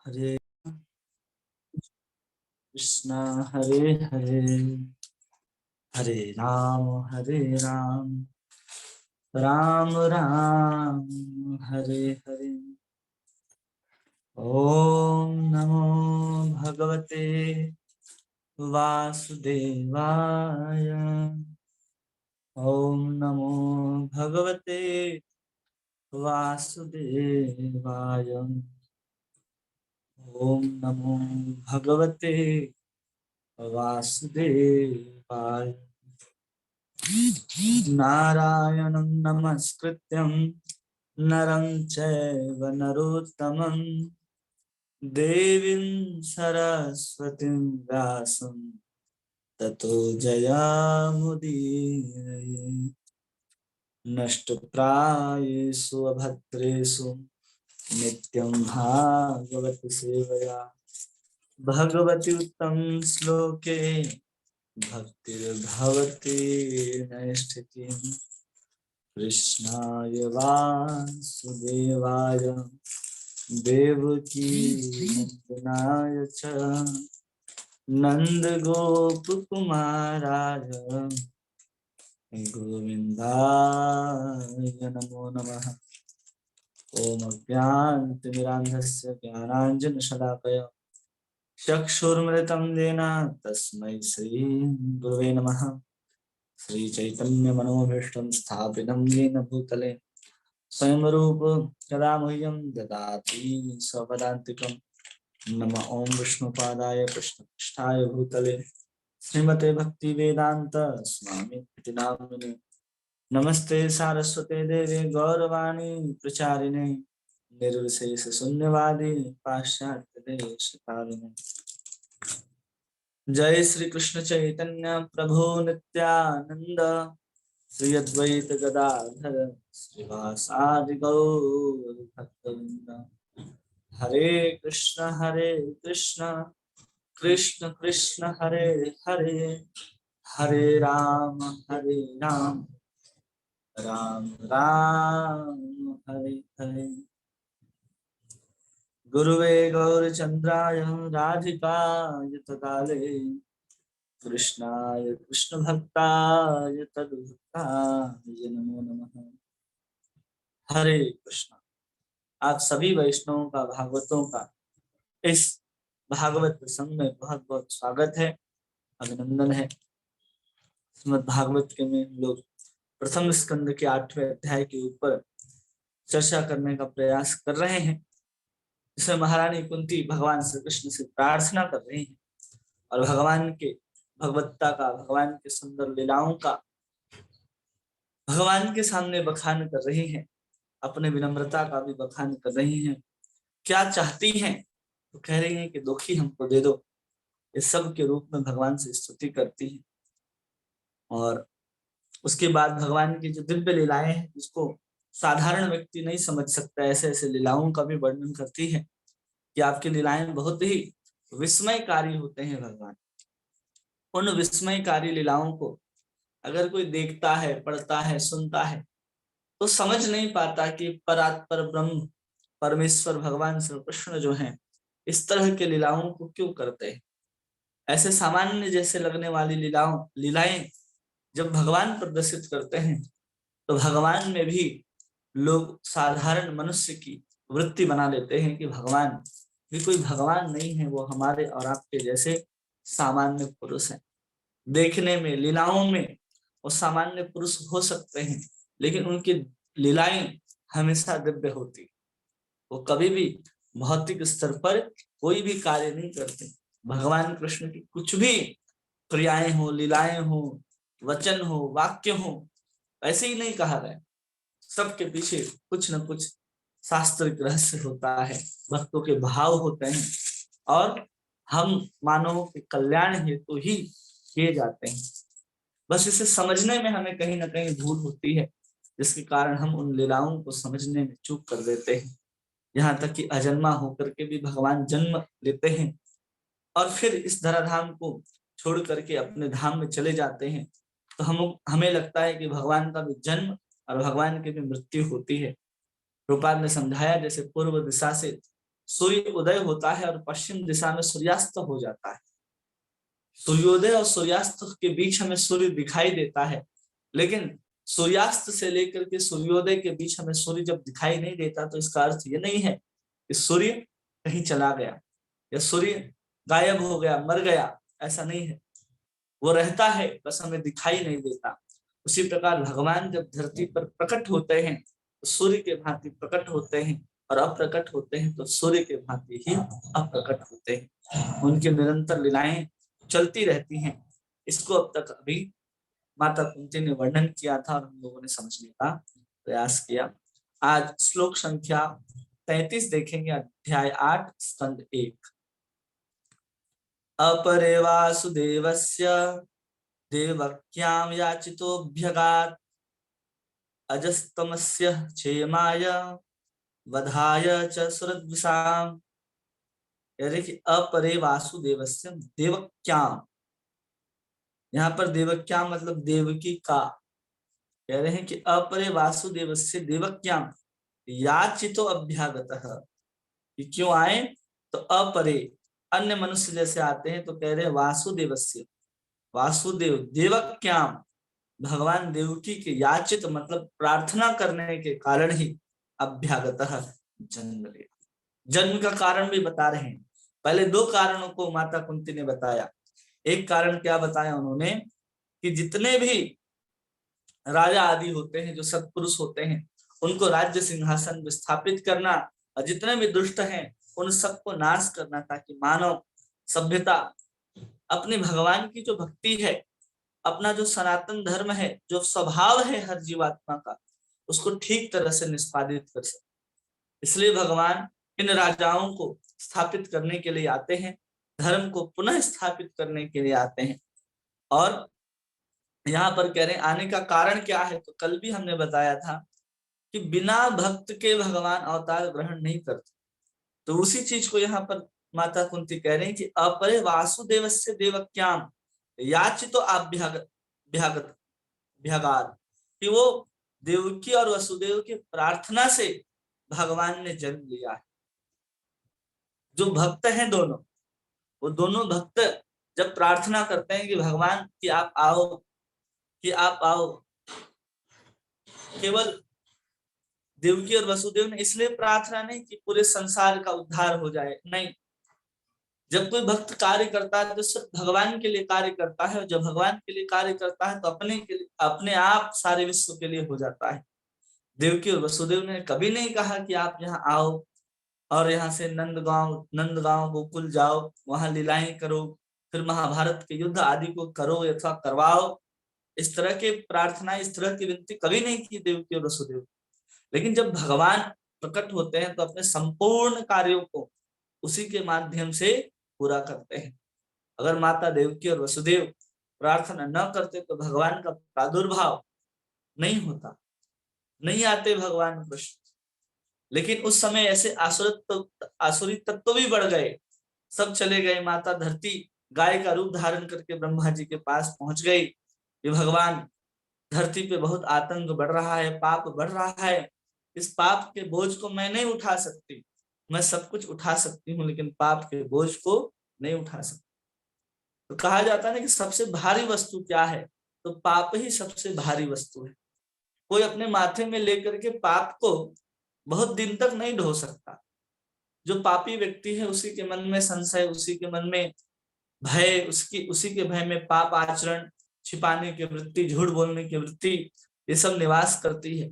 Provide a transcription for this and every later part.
हरे कृष्णा हरे हरे हरे राम राम राम हरे हरे। ओम नमो भगवते वासुदेवाय। ओम नमो भगवते वासुदेवाय। ओम नमो भगवते वासुदेवाय। नारायणं नमस्कृत्यं नरं चैव नरोत्तमं देवीं सरस्वतीं व्यासं ततो जयामुदीरये। नष्टप्रायेषु अभद्रेषु नित्यं भागवत सेवया भगवति उत्तम श्लोके भक्तिर्भवति नैष्ठिकीम्। कृष्णाय वासुदेवाय देवकी नंदनाय च नंदगोपकुमाराय गोविन्दाय नमो नमः। ओम अज्ञानतिमिरान्धस्य ज्ञानाञ्जनशलाकया चक्षुर्मृतं येन तस्मै श्री गुरवे नमः। श्री चैतन्य मनोभीष्टं स्थापितं येन भूतले स्वयं रूप कदा मह्यं ददाति स्वपदान्तिकं। नमः ओं विष्णुपादाय कृष्णपृष्ठाय भूतले श्रीमते भक्ति वेदांत स्वामी इति नामिने। नमस्ते सारस्वते देवे गौरवाणी प्रचारिणे निर्विशेष शून्यवादी पाश्चात्य देशकारिणे। जय श्री कृष्ण चैतन्य प्रभु नित्यानंद श्री अद्वैत गदाधर श्रीवासादि गौर भक्तवृंद। हरे कृष्ण कृष्ण कृष्ण हरे हरे हरे राम राम राम हरे हरे। गुरुवे गौरचंद्राय राधिकाय तदाले कृष्णाय कृष्ण भक्ताय तद्भक्ताय नमो नमः। हरे कृष्ण। आप सभी वैष्णवों का भागवतों का इस भागवत प्रसंग में बहुत बहुत स्वागत है, अभिनंदन है। श्रीमद् भागवत के में लोग प्रथम स्कंद के 8वें अध्याय के ऊपर चर्चा करने का प्रयास कर रहे हैं। इसमें महारानी कुंती भगवान श्री कृष्ण से प्रार्थना कर रही हैं और भगवान के भगवत्ता का, भगवान के सुंदर लीलाओं का भगवान के सामने बखान कर रही हैं, अपने विनम्रता का भी बखान कर रही हैं। क्या चाहती हैं? तो कह रही हैं कि दुखी हमको दे दो। इस सब के रूप में भगवान से स्तुति करती हैं। और उसके बाद भगवान की जो दिव्य लीलाएं हैं, जिसको साधारण व्यक्ति नहीं समझ सकता, ऐसे ऐसे लीलाओं का भी वर्णन करती है कि आपकी लीलाएं बहुत ही विस्मयकारी होते हैं। भगवान उन विस्मयकारी लीलाओं को अगर कोई देखता है, पढ़ता है, सुनता है तो समझ नहीं पाता कि परात्पर ब्रह्म परमेश्वर भगवान श्री कृष्ण जो हैं इस तरह के लीलाओं को क्यों करते हैं। ऐसे सामान्य जैसे लगने वाली लीलाएं जब भगवान प्रदर्शित करते हैं तो भगवान में भी लोग साधारण मनुष्य की वृत्ति बना लेते हैं कि भगवान भी कोई भगवान नहीं है, वो हमारे और आपके जैसे सामान्य पुरुष हैं। देखने में, लीलाओं में वो सामान्य पुरुष हो सकते हैं, लेकिन उनकी लीलाएं हमेशा दिव्य होती। वो कभी भी भौतिक स्तर पर कोई भी कार्य नहीं करते। भगवान कृष्ण की कुछ भी क्रियाएं हो, लीलाएं हो, वचन हो, वाक्य हो, ऐसे ही नहीं कहा गया। सबके पीछे कुछ न कुछ शास्त्रिक रहस्य होता है, भक्तों के भाव होते हैं और हम मानवों के कल्याण हेतु ही किए जाते हैं। बस इसे समझने में हमें कहीं ना कहीं भूल होती है, जिसके कारण हम उन लीलाओं को समझने में चूक कर देते हैं। यहाँ तक कि अजन्मा होकर के भी भगवान जन्म लेते हैं और फिर इस धराधाम को छोड़ करके अपने धाम में चले जाते हैं। तो हमें लगता है कि भगवान का भी जन्म और भगवान की भी मृत्यु होती है। रूपाल ने समझाया जैसे पूर्व दिशा से सूर्य उदय होता है और पश्चिम दिशा में सूर्यास्त हो जाता है। सूर्योदय और सूर्यास्त के बीच हमें सूर्य दिखाई देता है, लेकिन सूर्यास्त से लेकर के सूर्योदय के बीच हमें सूर्य जब दिखाई नहीं देता तो इसका अर्थ ये नहीं है कि सूर्य कहीं चला गया या सूर्य गायब हो गया, मर गया, ऐसा नहीं है। वो रहता है, बस हमें दिखाई नहीं देता। उसी प्रकार भगवान जब धरती पर प्रकट होते हैं तो सूर्य के भांति प्रकट होते हैं, और अप्रकट होते हैं तो सूर्य के भांति ही अप्रकट होते हैं। उनकी निरंतर लीलाएं चलती रहती हैं। इसको अब तक अभी माता कुंती ने वर्णन किया था और हम लोगों ने समझने का प्रयास किया। आज श्लोक संख्या 33 देखेंगे, अध्याय 8 स्कंद 1। अपरे वासुदेवस्य देवक्यां याचितोऽभ्यगात् अजस्तमस्य क्षेमाय वधाय च सुरद्विषाम्। यानी कि अपरे वासुदेवस्य देवक्यां, यहाँ पर देवक्यां मतलब देवकी का। कह रहे हैं कि अपरे वासुदेवस्य देवक्यां याचितो अभ्यागतः, क्यों आए तो अपरे अन्य मनुष्य जैसे आते हैं, तो कह रहे वासुदेवस्य, वासुदेव देवक्यां भगवान देवकी के याचित मतलब प्रार्थना करने के कारण ही अभ्यागतः जन्म लिया। जन्म का कारण भी बता रहे हैं। पहले दो कारणों को माता कुंती ने बताया। एक कारण क्या बताया उन्होंने कि जितने भी राजा आदि होते हैं, जो सत्पुरुष होते हैं, उनको राज्य सिंहासन विस्थापित करना, और जितने भी दुष्ट हैं उन सबको नाश करना, ताकि मानव सभ्यता अपने भगवान की जो भक्ति है, अपना जो सनातन धर्म है, जो स्वभाव है हर जीवात्मा का, उसको ठीक तरह से निष्पादित कर सके। इसलिए भगवान इन राजाओं को स्थापित करने के लिए आते हैं, धर्म को पुनः स्थापित करने के लिए आते हैं। और यहाँ पर कह रहे हैं आने का कारण क्या है, तो कल भी हमने बताया था कि बिना भक्त के भगवान अवतार ग्रहण नहीं करते। तो उसी चीज को यहाँ पर माता कुंती कह रहे हैं कि अपरे वासुदेवस्य देवक्याम याचितो अभ्यागत भ्यागात, कि वो देवकी और वसुदेव की प्रार्थना से भगवान ने जन्म लिया है। जो भक्त हैं दोनों, वो दोनों भक्त जब प्रार्थना करते हैं कि भगवान कि आप आओ, कि आप आओ, केवल देवकी और वसुदेव ने इसलिए प्रार्थना नहीं कि पूरे संसार का उद्धार हो जाए, नहीं। जब कोई भक्त कार्य करता है तो सिर्फ भगवान के लिए कार्य करता है, और जब भगवान के लिए कार्य करता है तो अपने के लिए, अपने आप सारे विश्व के लिए हो जाता है। देवकी और वसुदेव ने कभी नहीं कहा कि आप यहाँ आओ और यहाँ से नंदगांव गोकुल जाओ, वहां लीलाएं करो, फिर महाभारत के युद्ध आदि को करो अथवा करवाओ। इस तरह के प्रार्थना, इस तरह की विनती कभी नहीं की देवकी और वसुदेव। लेकिन जब भगवान प्रकट होते हैं तो अपने संपूर्ण कार्यों को उसी के माध्यम से पूरा करते हैं। अगर माता देवकी और वसुदेव प्रार्थना न करते तो भगवान का प्रादुर्भाव नहीं होता, नहीं आते भगवान कृष्ण। लेकिन उस समय ऐसे आसुरी तत्व भी बढ़ गए, सब चले गए। माता धरती गाय का रूप धारण करके ब्रह्मा जी के पास पहुंच गई कि भगवान, धरती पे बहुत आतंक बढ़ रहा है, पाप बढ़ रहा है, इस पाप के बोझ को मैं नहीं उठा सकती। मैं सब कुछ उठा सकती हूँ लेकिन पाप के बोझ को नहीं उठा सकती। तो कहा जाता है ना कि सबसे भारी वस्तु क्या है, तो पाप ही सबसे भारी वस्तु है। कोई अपने माथे में लेकर के पाप को बहुत दिन तक नहीं ढो सकता। जो पापी व्यक्ति है उसी के मन में संशय, उसी के मन में भय, उसी के भय में पाप आचरण, छिपाने की वृत्ति, झूठ बोलने की वृत्ति, ये सब निवास करती है।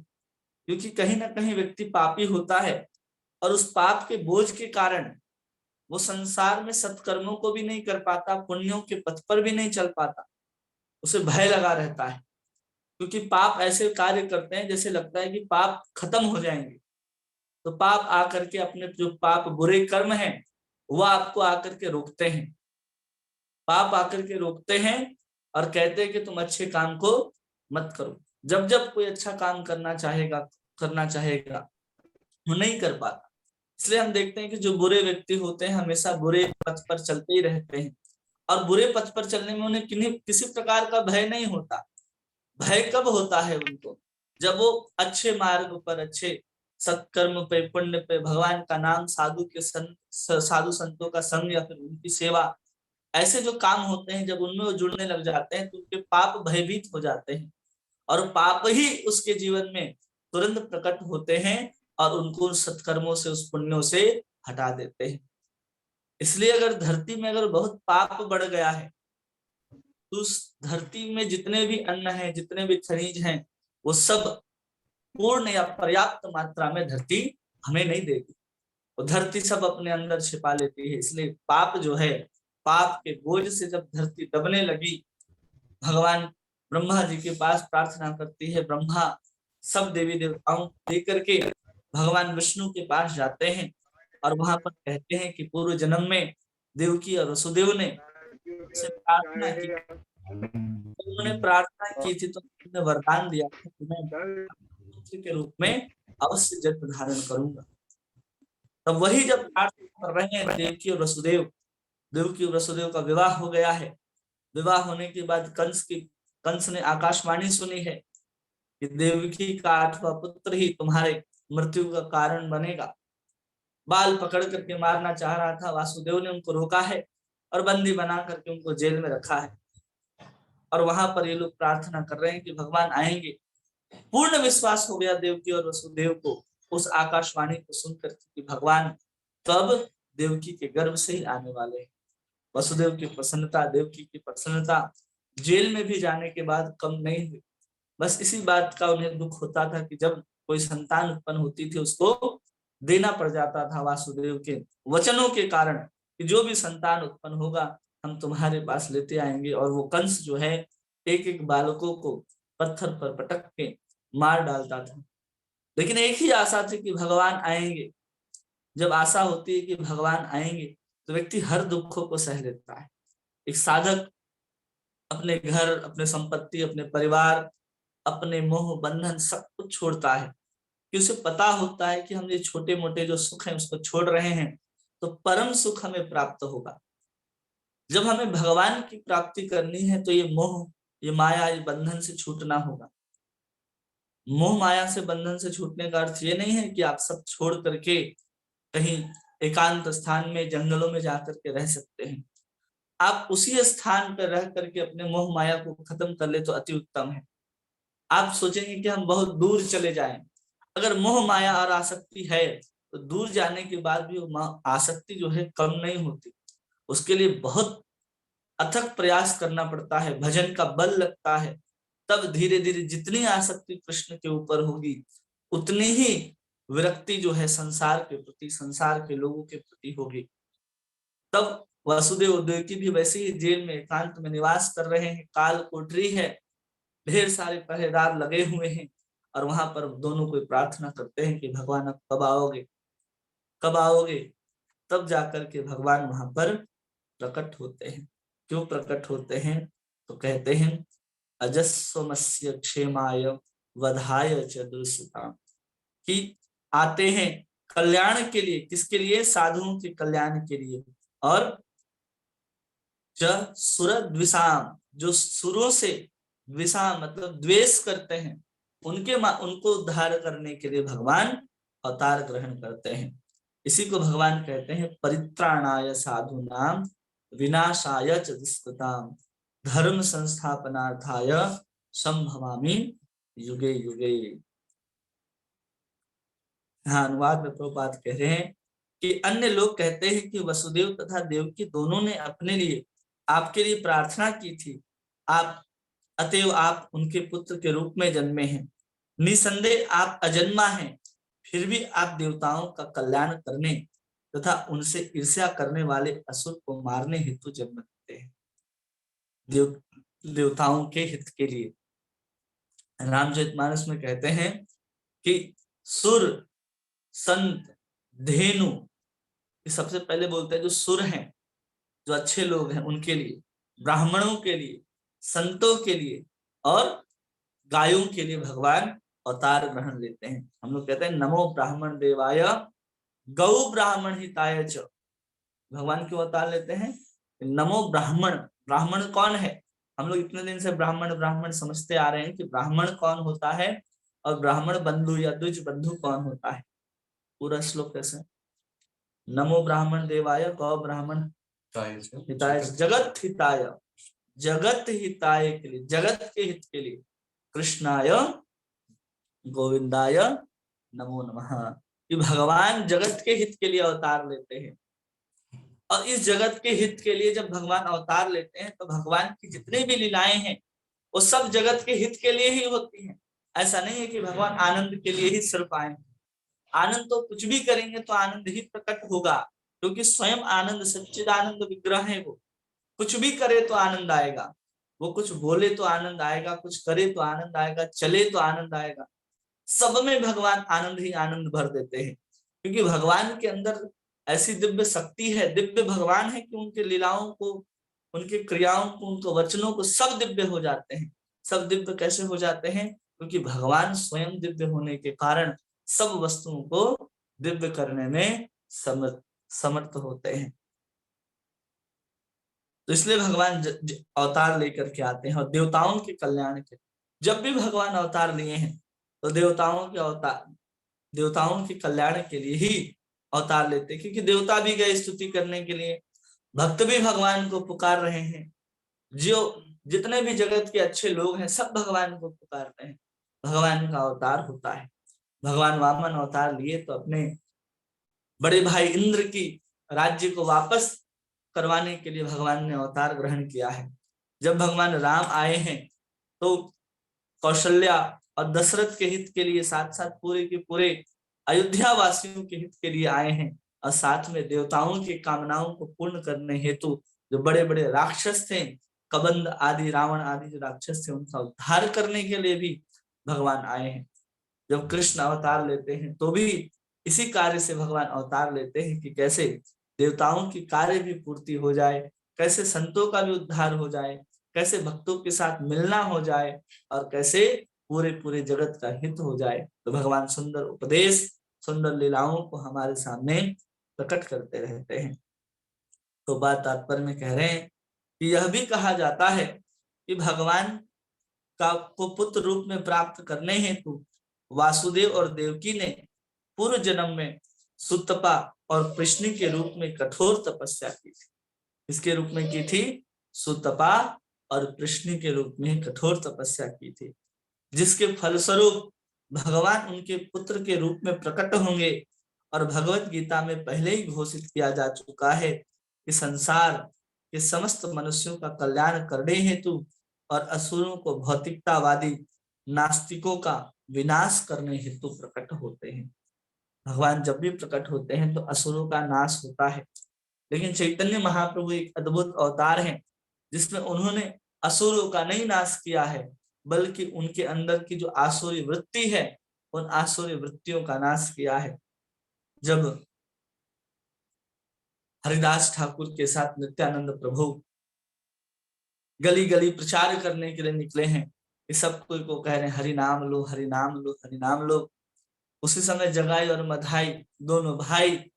क्योंकि कहीं ना कहीं व्यक्ति पापी होता है और उस पाप के बोझ के कारण वो संसार में सत्कर्मों को भी नहीं कर पाता, पुण्यों के पथ पर भी नहीं चल पाता, उसे भय लगा रहता है। क्योंकि पाप ऐसे कार्य करते हैं जैसे लगता है कि पाप खत्म हो जाएंगे। तो पाप आकर के, अपने जो पाप बुरे कर्म हैं वो आपको आकर के रोकते हैं। पाप आकर के रोकते हैं और कहते हैं कि तुम अच्छे काम को मत करो। जब जब कोई अच्छा काम करना चाहेगा वो नहीं कर पाता। इसलिए हम देखते हैं कि जो बुरे व्यक्ति होते हैं हमेशा बुरे पथ पर चलते ही रहते हैं, और बुरे पथ पर चलने में उन्हें किसी प्रकार का भय नहीं होता। भय कब होता है उनको, जब वो अच्छे मार्ग पर, अच्छे सत्कर्म पे, पुण्य पे, भगवान का नाम, साधु संतों का संग या फिर उनकी सेवा, ऐसे जो काम होते हैं जब उनमें वो जुड़ने लग जाते हैं तो उनके पाप भयभीत हो जाते हैं और पाप ही उसके जीवन में तुरंत प्रकट होते हैं और उनको सत्कर्मों से, उस पुण्यों से हटा देते हैं। इसलिए अगर धरती में अगर बहुत पाप बढ़ गया है तो उस धरती में जितने भी अन्न है, जितने भी खनिज हैं, वो सब पूर्ण या पर्याप्त मात्रा में धरती हमें नहीं देगी। वो धरती सब अपने अंदर छिपा लेती है। इसलिए पाप जो है, पाप के बोझ से जब धरती दबने लगी, भगवान ब्रह्मा जी के पास प्रार्थना करती है। ब्रह्मा सब देवी देवताओं को लेकर के भगवान विष्णु के पास जाते हैं और वहां पर कहते हैं कि पूर्व जन्म में देवकी और वसुदेव ने से प्रार्थना की, तो उन्होंने प्रार्थना की थी तो उन्होंने वरदान दिया था कि मैं पुत्र के रूप में अवश्य जन्म धारण करूंगा। तब वही जब प्रार्थना कर रहे हैं देवकी और वसुदेव, देवकी और वसुदेव का विवाह हो गया है। विवाह होने के बाद कंस ने आकाशवाणी सुनी है कि देवकी का 8वां पुत्र ही तुम्हारे मृत्यु का कारण बनेगा। बाल पकड़ करके मारना चाह रहा था, वासुदेव ने उनको रोका है और बंदी बना करके उनको जेल में रखा है। और वहां पर ये लोग प्रार्थना कर रहे हैं कि भगवान आएंगे। पूर्ण विश्वास हो गया देवकी और वसुदेव को उस आकाशवाणी को सुनकर कि भगवान तब देवकी के गर्भ से ही आने वाले हैं। वसुदेव की प्रसन्नता, देवकी की प्रसन्नता जेल में भी जाने के बाद कम नहीं हुई। बस इसी बात का उन्हें दुख होता था कि जब कोई संतान उत्पन्न होती थी उसको देना पड़ जाता था वासुदेव के वचनों के कारण कि जो भी संतान उत्पन्न होगा हम तुम्हारे पास लेते आएंगे। और वो कंस जो है एक एक बालकों को पत्थर पर पटक के मार डालता था। लेकिन एक ही आशा थी कि भगवान आएंगे। जब आशा होती है कि भगवान आएंगे तो व्यक्ति हर दुखों को सह लेता है। एक साधक अपने घर, अपने संपत्ति, अपने परिवार, अपने मोह बंधन सब कुछ छोड़ता है कि उसे पता होता है कि हम ये छोटे मोटे जो सुख हैं उसको छोड़ रहे हैं तो परम सुख हमें प्राप्त होगा। जब हमें भगवान की प्राप्ति करनी है तो ये मोह, ये माया, ये बंधन से छूटना होगा। मोह माया से, बंधन से छूटने का अर्थ ये नहीं है कि आप सब छोड़ करके कहीं एकांत स्थान में, जंगलों में जाकर के रह सकते हैं। आप उसी स्थान पर रह करके अपने मोह माया को खत्म कर ले तो अति उत्तम है। आप सोचेंगे कि हम बहुत दूर चले जाएं। अगर मोह माया और आसक्ति है तो दूर जाने के बाद भी वो आसक्ति जो है कम नहीं होती। उसके लिए बहुत अथक प्रयास करना पड़ता है, भजन का बल लगता है। तब धीरे धीरे जितनी आसक्ति कृष्ण के ऊपर होगी उतनी ही विरक्ति जो है संसार के प्रति, संसार के लोगों के प्रति होगी। तब वसुदेव देवकी भी वैसे ही जेल में एकांत में निवास कर रहे हैं। काल कोठरी है, ढेर सारे पहरेदार लगे हुए हैं और वहां पर दोनों कोई प्रार्थना करते हैं कि भगवान अब कब आओगे, कब आओगे। तब जाकर के भगवान वहां पर प्रकट होते हैं। क्यों प्रकट होते हैं तो कहते हैं अजस्वमस्य क्षेमाय वधाय च दुष्टताम, कि आते हैं कल्याण के लिए। किसके लिए? साधुओं के कल्याण के लिए। और च सुर द्विषाम, जो सुरों से, द्विषाम मतलब द्वेष करते हैं, उनको उद्धार करने के लिए भगवान अवतार ग्रहण करते हैं। इसी को भगवान कहते हैं परित्राणाय साधूनाम विनाशाय च दुष्कृताम धर्म संस्थापनार्थाय संभवामि युगे युगे। हाँ, अनुवाद में प्रभुपाद कह रहे हैं कि अन्य लोग कहते हैं कि वसुदेव तथा देवकी दोनों ने अपने लिए, आपके लिए प्रार्थना की थी, आप अतएव आप उनके पुत्र के रूप में जन्मे हैं। निसंदेह आप अजन्मा हैं, फिर भी आप देवताओं का कल्याण करने तथा उनसे ईर्ष्या करने वाले असुर को मारने हेतु जन्म लेते हैं। देवताओं के हित के लिए। रामचरितमानस में कहते हैं कि सुर, संत, धेनु, सबसे पहले बोलते हैं जो सुर हैं, जो अच्छे लोग हैं उनके लिए, ब्राह्मणों के लिए, संतों के लिए और गायों के लिए भगवान अवतार ग्रहण लेते हैं। हम लोग कहते हैं नमो ब्राह्मण देवाय गौ ब्राह्मण हिताय च। भगवान क्यों अवतार लेते हैं? नमो ब्राह्मण। ब्राह्मण कौन है? हम लोग इतने दिन से ब्राह्मण ब्राह्मण समझते आ रहे हैं कि ब्राह्मण कौन होता है और ब्राह्मण बंधु या द्विज बंधु कौन होता है? पूरा श्लोक कैसे? नमो ब्राह्मण देवाय गौ ब्राह्मण हिताय जगत हिताय, जगत हिताय के लिए, जगत के हित के लिए, कृष्णाय गोविंदाय नमो नमः। कि भगवान जगत के हित के लिए अवतार लेते हैं, और इस जगत के हित के लिए जब भगवान अवतार लेते हैं तो भगवान की जितनी भी लीलाएं हैं वो सब जगत के हित के लिए ही होती हैं। ऐसा नहीं है कि भगवान आनंद के लिए ही सिर्फ आए। आनंद तो कुछ भी करेंगे तो आनंद ही प्रकट होगा, क्योंकि स्वयं आनंद सच्चिदानंद विग्रह है। वो कुछ भी करे तो आनंद आएगा, वो कुछ बोले तो आनंद आएगा, कुछ करे तो आनंद आएगा, चले तो आनंद आएगा। सब में भगवान आनंद ही आनंद भर देते हैं, क्योंकि भगवान के अंदर ऐसी दिव्य शक्ति है, दिव्य भगवान है कि उनके लीलाओं को, उनकी क्रियाओं को, उनके वचनों को सब दिव्य हो जाते हैं। सब दिव्य कैसे हो जाते हैं? क्योंकि भगवान स्वयं दिव्य होने के कारण सब वस्तुओं को दिव्य करने में समर्थ होते हैं। तो इसलिए भगवान अवतार लेकर के आते हैं, और देवताओं के कल्याण के, जब भी भगवान अवतार लिए हैं तो देवताओं के कल्याण के लिए ही अवतार लेते हैं, क्योंकि देवता भी गए स्तुति करने के लिए, भक्त भी भगवान को पुकार रहे हैं, जो जितने भी जगत के अच्छे लोग हैं सब भगवान को पुकार रहे हैं। भगवान का अवतार होता है। भगवान वामन अवतार लिए तो अपने बड़े भाई इंद्र की राज्य को वापस करवाने के लिए भगवान ने अवतार ग्रहण किया है। जब भगवान राम आए हैं तो कौशल्या और दशरथ के हित के लिए, साथ साथ पूरे के पूरे अयोध्या वासियों के हित के लिए आए हैं, और साथ में देवताओं की कामनाओं को पूर्ण करने हेतु जो बड़े बड़े राक्षस थे, कबंध आदि, रावण आदि जो राक्षस थे, उनका उद्धार करने के लिए भी भगवान आए हैं। जब कृष्ण अवतार लेते हैं तो भी इसी कार्य से भगवान अवतार लेते हैं कि कैसे देवताओं की कार्य भी पूर्ति हो जाए, कैसे संतों का भी उद्धार हो जाए, कैसे भक्तों के साथ मिलना हो जाए, और कैसे पूरे पूरे जगत का हित हो जाए। तो भगवान सुंदर उपदेश, सुंदर लीलाओं को हमारे सामने प्रकट करते रहते हैं। तो बात तात्पर्य में कह रहे हैं कि यह भी कहा जाता है कि भगवान को पुत्र रूप में प्राप्त करने हेतु वासुदेव और देवकी ने पूर्व जन्म में सुतपा और कृष्ण के रूप में कठोर तपस्या की थी। इसके रूप में की थी? सुतपा और कृष्ण के रूप में कठोर तपस्या की थी, जिसके फलस्वरूप भगवान उनके पुत्र के रूप में प्रकट होंगे। और भगवत गीता में पहले ही घोषित किया जा चुका है कि संसार के समस्त मनुष्यों का कल्याण करने हेतु और असुरों को भौतिकतावादी नास्तिकों का विनाश करने हेतु प्रकट होते हैं। भगवान जब भी प्रकट होते हैं तो असुरों का नाश होता है। लेकिन चैतन्य महाप्रभु एक अद्भुत अवतार है जिसमें उन्होंने असुरों का नहीं नाश किया है, बल्कि उनके अंदर की जो आसुरी वृत्ति है उन आसुरी वृत्तियों का नाश किया है। जब हरिदास ठाकुर के साथ नित्यानंद प्रभु गली गली प्रचार करने के लिए निकले हैं, इस सब को कह रहे हैं हरि नाम लो, हरि नाम लो, हरि नाम लो। उसी समय जगाई और मधाई दोनों भाई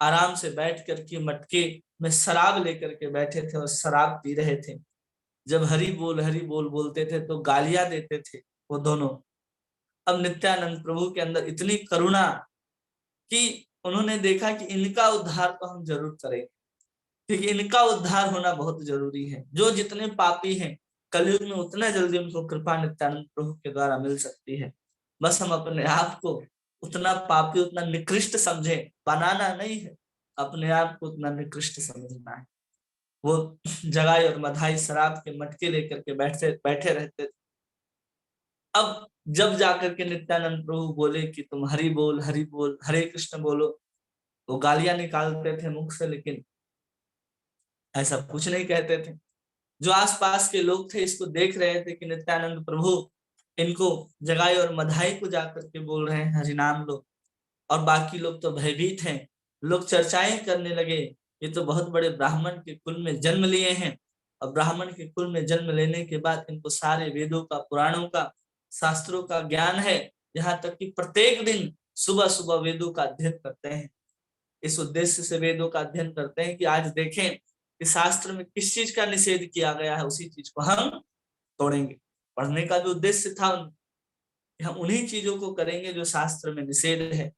आराम से बैठ करके मटके में शराब लेकर के बैठे थे और शराब पी रहे थे। जब हरि बोल बोलते थे तो गालियां देते थे वो दोनों। अब नित्यानंद प्रभु के अंदर इतनी करुणा कि उन्होंने देखा कि इनका उद्धार तो हम जरूर करेंगे, क्योंकि इनका उद्धार होना बहुत जरूरी है। जो जितने पापी हैं कलयुग में उतना जल्दी उनको कृपा नित्यानंद प्रभु के द्वारा मिल सकती है। बस हम अपने आप को उतना पापी, उतना निकृष्ट समझे, बनाना नहीं है, अपने आप को उतना निकृष्ट समझना है। वो जगाई और मधाई शराब के मटके लेकर के बैठे रहते थे। अब जब जाकर के नित्यानंद प्रभु बोले कि तुम हरि बोल, हरे कृष्ण बोलो, वो गालियां निकालते थे मुख से, लेकिन ऐसा कुछ नहीं कहते थे। जो आसपास के लोग थे इसको देख रहे थे कि नित्यानंद प्रभु इनको जगाई और मधाई को जाकर के बोल रहे हैं हरि नाम लो, और बाकी लोग तो भयभीत हैं। लोग चर्चाएं करने लगे, ये तो बहुत बड़े ब्राह्मण के कुल में जन्म लिए हैं, और ब्राह्मण के कुल में जन्म लेने के बाद इनको सारे वेदों का, पुराणों का, शास्त्रों का ज्ञान है। यहाँ तक कि प्रत्येक दिन सुबह सुबह वेदों का अध्ययन करते हैं। इस उद्देश्य से वेदों का अध्ययन करते हैं कि आज देखें कि शास्त्र में किस चीज का निषेध किया गया है, उसी चीज को हम तोड़ेंगे। पढ़ने का भी उद्देश्य था। हम उन्हीं चीजों को करेंगे जो शास्त्र में निषेध है।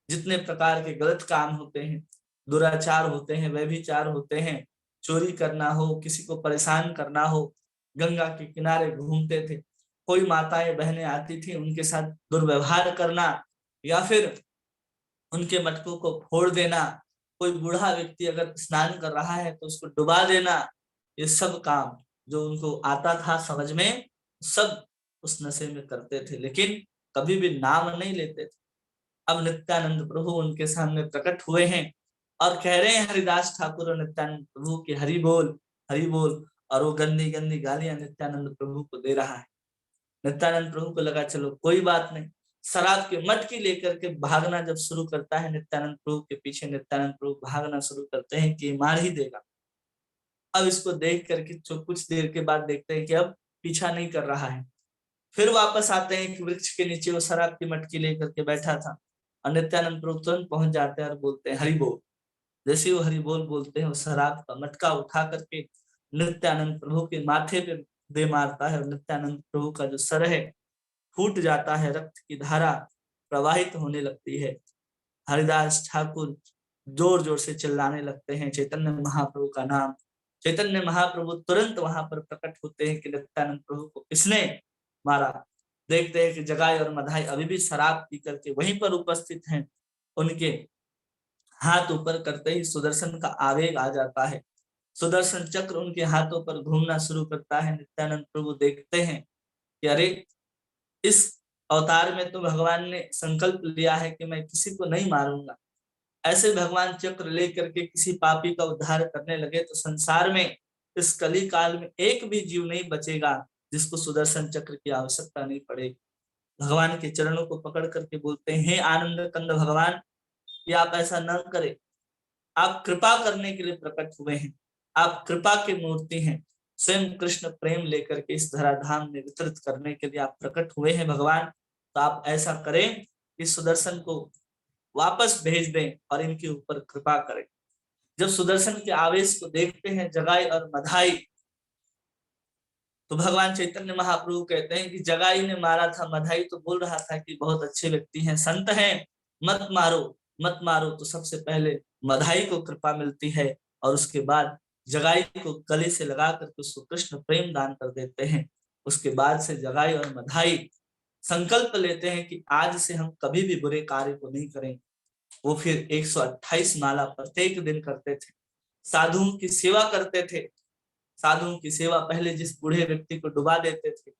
जितने प्रकार के गलत काम होते हैं, दुराचार होते हैं, व्यभिचार होते हैं, चोरी करना हो, किसी को परेशान करना हो, गंगा के किनारे घूमते थे, कोई माताएं बहनें आती थी उनके साथ दुर्व्यवहार करना, या फिर उनके मटकों को फोड़ देना, कोई बूढ़ा व्यक्ति अगर स्नान कर रहा है तो उसको डुबा देना, ये सब काम जो उनको आता था समझ में, सब उस नशे में करते थे, लेकिन कभी भी नाम नहीं लेते थे। अब नित्यानंद प्रभु उनके सामने प्रकट हुए हैं और कह रहे हैं हरिदास ठाकुर और नित्यानंद प्रभु की हरि बोल, हरि बोल। और वो गंदी गंदी गालियां नित्यानंद प्रभु को दे रहा है। नित्यानंद प्रभु को लगा चलो कोई बात नहीं, शराब के मटकी लेकर के भागना जब शुरू करता है नित्यानंद प्रभु के पीछे, नित्यानंद प्रभु भागना शुरू करते हैं कि मार ही देगा। अब इसको देख करके कुछ देर के बाद देखते हैं कि अब पीछा नहीं कर रहा है। फिर वापस आते हैं कि वृक्ष के नीचे वो शराब की मटकी लेकर के बैठा था और नित्यानंद प्रभु तुरंत पहुंच जाते हैं और बोलते हैं हरि बोल। जैसे वो हरि बोल बोलते हैं, वो शराब का मटका उठा करके नित्यानंद प्रभु के माथे पे दे मारता है और नित्यानंद प्रभु का जो सर है फूट जाता है, रक्त की धारा प्रवाहित होने लगती है। हरिदास ठाकुर जोर जोर से चिल्लाने लगते हैं चैतन्य महाप्रभु का नाम। चैतन्य महाप्रभु तुरंत वहां पर प्रकट होते हैं कि नित्यानंद प्रभु को किसने मारा। देखते हैं कि जगाई और मधाई अभी भी शराब पी करके वहीं पर उपस्थित हैं। उनके हाथ ऊपर करते ही सुदर्शन का आवेग आ जाता है, सुदर्शन चक्र उनके हाथों पर घूमना शुरू करता है। नित्यानंद प्रभु देखते हैं कि अरे इस अवतार में तो भगवान ने संकल्प लिया है कि मैं किसी को नहीं मारूंगा, ऐसे भगवान चक्र लेकर के किसी पापी का उद्धार करने लगे तो संसार में इस कली काल में एक भी जीव नहीं बचेगा जिसको सुदर्शन चक्र की आवश्यकता नहीं पड़ेगी। भगवान के चरणों को पकड़ करके बोलते हैं, हे आनंद कंद भगवान, कि आप ऐसा न करें, आप कृपा करने के लिए प्रकट हुए हैं, आप कृपा की मूर्ति हैं, स्वयं कृष्ण प्रेम लेकर के इस धराधाम में वितरित करने के लिए आप प्रकट हुए हैं भगवान। तो आप ऐसा करें कि सुदर्शन को वापस भेज दें और इनके ऊपर कृपा करें। जब सुदर्शन के आवेश को देखते हैं जगाई और मधाई, तो भगवान चैतन्य महाप्रभु कहते हैं कि जगाई ने मारा था, मधाई तो बोल रहा था कि बहुत अच्छे व्यक्ति हैं, संत हैं, मत मारो मत मारो। तो सबसे पहले मधाई को कृपा मिलती है और उसके बाद जगाई को गले से लगा करके उसको कृष्ण प्रेम दान कर देते हैं। उसके बाद से जगाई और मधाई संकल्प लेते हैं कि आज से हम कभी भी बुरे कार्य को नहीं करेंगे। वो फिर 128 माला प्रत्येक दिन करते थे, साधुओं की सेवा करते थे। साधुओं की सेवा, पहले जिस बूढ़े व्यक्ति को डुबा देते थे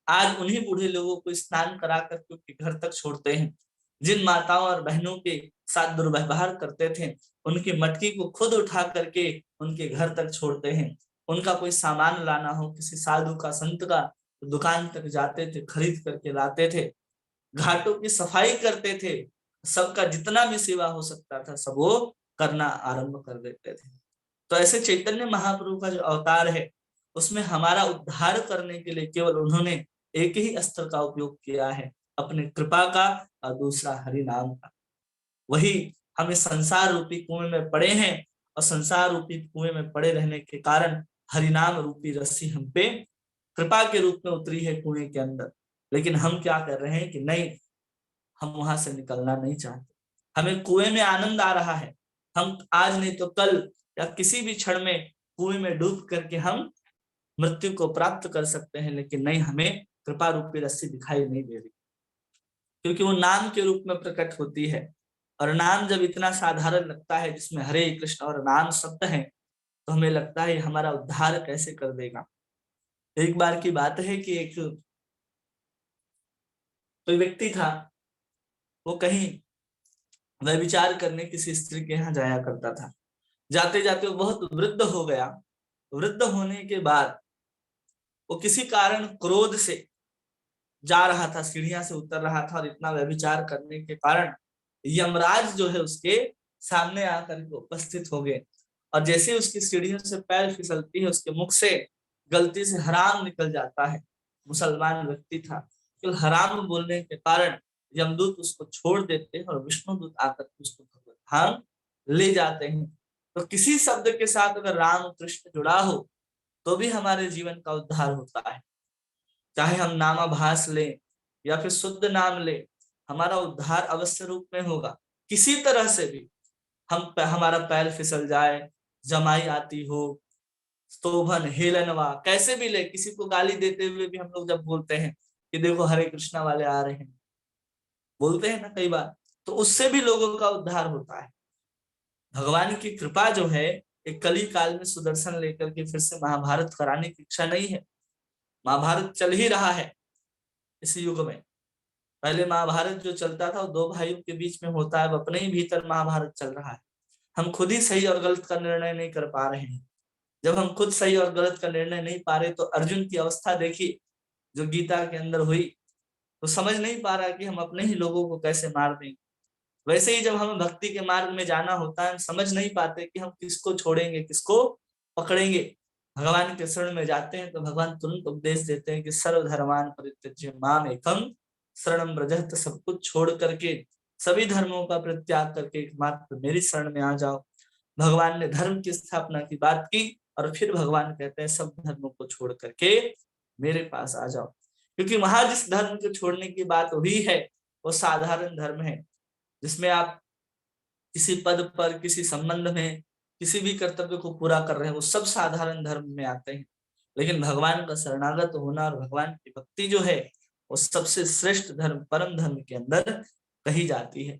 आज उन्हीं बूढ़े लोगों को स्नान करा करके उनके घर तक छोड़ते हैं। जिन माताओं और बहनों के साथ दुर्व्यवहार करते थे उनकी मटकी को खुद उठा करके उनके घर तक छोड़ते हैं। उनका कोई सामान लाना हो किसी साधु का, संत का, तो दुकान तक जाते थे, खरीद करके लाते थे, घाटों की सफाई करते थे, सबका जितना भी सेवा हो सकता था सब वो करना आरंभ कर देते थे। तो ऐसे चैतन्य महाप्रभु का जो अवतार है उसमें हमारा उद्धार करने के लिए केवल उन्होंने एक ही अस्त्र का उपयोग किया है, अपने कृपा का, और दूसरा हरि नाम का। वही हम इस संसार रूपी कुएं में पड़े हैं और संसार रूपी कुएं में पड़े रहने के कारण हरिनाम रूपी रस्सी हम पे कृपा के रूप में उतरी है कुएं के अंदर। लेकिन हम क्या कर रहे हैं कि नहीं, हम वहां से निकलना नहीं चाहते। हमें कुएं में आनंद आ रहा है, हम आज नहीं तो कल या किसी भी क्षण में कुएं में डूब करके हम मृत्यु को प्राप्त कर सकते हैं, लेकिन नहीं, हमें कृपा रूपी रस्सी दिखाई नहीं दे रही, क्योंकि वो नाम के रूप में प्रकट होती है। और नाम जब इतना साधारण लगता है जिसमें हरे कृष्ण और नाम शब्द है, तो हमें लगता है हमारा उद्धार कैसे कर देगा। एक बार की बात है कि एक कोई व्यक्ति था, वो कहीं व्यभिचार करने किसी स्त्री के यहाँ जाया करता था। जाते जाते वो बहुत वृद्ध हो गया। वृद्ध होने के बाद वो किसी कारण क्रोध से जा रहा था, सीढ़ियां से उतर रहा था, और इतना व्यभिचार करने के कारण यमराज जो है उसके सामने आकर के उपस्थित हो गए। और जैसे उसकी सीढ़ियों से पैर फिसलती है उसके मुख से गलती से हराम निकल जाता है। मुसलमान व्यक्ति था, केवल हराम बोलने के कारण यमदूत उसको छोड़ देते हैं और विष्णुदूत आकर के उसको भगवत धाम ले जाते हैं। तो किसी शब्द के साथ अगर राम कृष्ण जुड़ा हो तो भी हमारे जीवन का उद्धार होता है। चाहे हम नामाभास लें या फिर शुद्ध नाम ले, हमारा उद्धार अवश्य रूप में होगा। किसी तरह से भी हमारा पैर फिसल जाए, जमाई आती हो, स्तोभन, हेलनवा, कैसे भी ले, किसी को गाली देते हुए भी हम लोग जब बोलते हैं कि देखो हरे कृष्णा वाले आ रहे हैं, बोलते हैं ना कई बार, तो उससे भी लोगों का उद्धार होता है। भगवान की कृपा जो है, एक कली काल में सुदर्शन लेकर के फिर से महाभारत कराने की इच्छा नहीं है। महाभारत चल ही रहा है इस युग में। पहले महाभारत जो चलता था वो दो भाइयों के बीच में होता है, अब अपने ही भीतर महाभारत चल रहा है। हम खुद ही सही और गलत का निर्णय नहीं कर पा रहे हैं। जब हम खुद सही और गलत का निर्णय नहीं पा रहे, तो अर्जुन की अवस्था देखिए जो गीता के अंदर हुई, तो समझ नहीं पा रहा कि हम अपने ही लोगों को कैसे मार देंगे। वैसे ही जब हमें भक्ति के मार्ग में जाना होता है, हम समझ नहीं पाते कि हम किसको छोड़ेंगे, किसको पकड़ेंगे। भगवान के शरण में जाते हैं तो भगवान तुरंत उपदेश देते हैं कि सर्वधर्मान परित्यज्य माम एकम शरणम व्रजत, सब कुछ छोड़ करके, सभी धर्मों का परित्याग करके एकमात्र मेरी शरण में आ जाओ। भगवान ने धर्म की स्थापना की बात की और फिर भगवान कहते हैं सब धर्मों को छोड़ करके मेरे पास आ जाओ। क्योंकि वहां जिस धर्म को छोड़ने की बात हुई है वो साधारण धर्म है, जिसमें आप किसी पद पर, किसी संबंध में, किसी भी कर्तव्य को पूरा कर रहे हैं, वो सब साधारण धर्म में आते हैं। लेकिन भगवान का शरणागत होना और भगवान की भक्ति जो है वो सबसे श्रेष्ठ धर्म, परम धर्म के अंदर कही जाती है।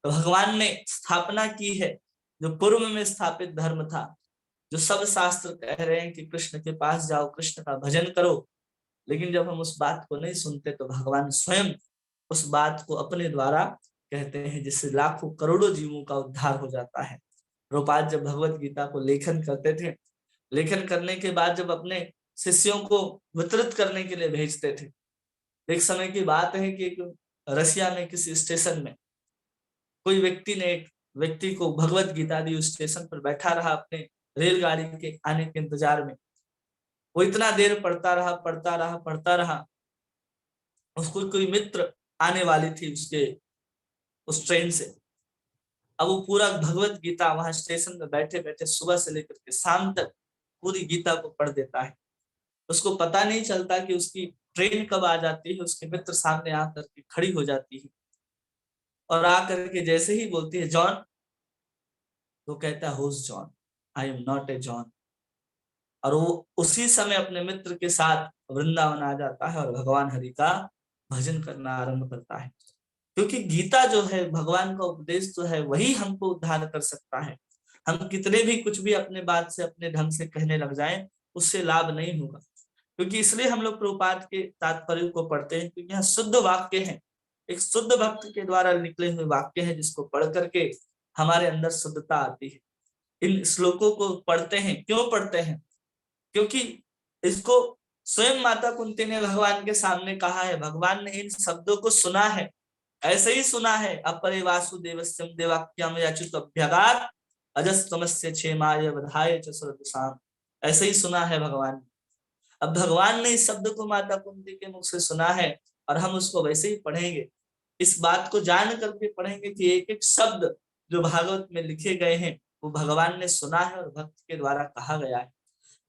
तो भगवान ने स्थापना की है जो पूर्व में स्थापित धर्म था, जो सब शास्त्र कह रहे हैं कि कृष्ण के पास जाओ, कृष्ण का भजन करो, लेकिन जब हम उस बात को नहीं सुनते तो भगवान स्वयं उस बात को अपने द्वारा कहते हैं, जिससे लाखों करोड़ों जीवों का उद्धार हो जाता है। प्रभुपाद जब भगवत गीता को लेखन करते थे, लेखन करने के बाद जब अपने शिष्यों को वितरित करने के लिए भेजते थे, एक समय की बात है कि रसिया में किसी स्टेशन में कोई व्यक्ति ने एक व्यक्ति को भगवत गीता दी, उस स्टेशन पर बैठा रहा अपने रेलगाड़ी के आने के इंतजार में। वो इतना देर पढ़ता रहा। उसको कोई मित्र आने वाली थी उसके उस ट्रेन से। अब वो पूरा भगवत गीता वहां स्टेशन में बैठे बैठे सुबह से लेकर के शाम तक पूरी गीता को पढ़ देता है। उसको पता नहीं चलता कि उसकी ट्रेन कब आ जाती है। उसके मित्र सामने आकर के खड़ी हो जाती है और आकर के जैसे ही बोलती है जॉन, तो कहता है who's John, I am not a John. और वो उसी समय अपने मित्र के साथ वृंदावन आ जाता है और भगवान हरि का भजन करना आरंभ करता है। क्योंकि गीता जो है, भगवान का उपदेश जो है, वही हमको उद्धार कर सकता है। हम कितने भी कुछ भी अपने बात से, अपने ढंग से कहने लग जाएं, उससे लाभ नहीं होगा। क्योंकि इसलिए हम लोग प्रभुपाद के तात्पर्य को पढ़ते हैं, क्योंकि यहाँ शुद्ध वाक्य है, एक शुद्ध भक्त के द्वारा निकले हुए वाक्य है, जिसको पढ़ करके हमारे अंदर शुद्धता आती है। इन श्लोकों को पढ़ते हैं, क्यों पढ़ते हैं? क्योंकि इसको स्वयं माता कुंती ने भगवान के सामने कहा है। भगवान ने इन शब्दों को सुना है, ऐसे ही सुना है। अपरे वासुदेवस्यम देवाक्यम याचुत अभ्यगात अजस्तमस्य क्षेमाय बधाय च सर्वसाम, ऐसे ही सुना है भगवान। अब भगवान ने इस शब्द को माता कुंती के मुख से सुना है और हम उसको वैसे ही पढ़ेंगे। इस बात को जान करके पढ़ेंगे कि एक एक शब्द जो भागवत में लिखे गए हैं वो भगवान ने सुना है और भक्त के द्वारा कहा गया है।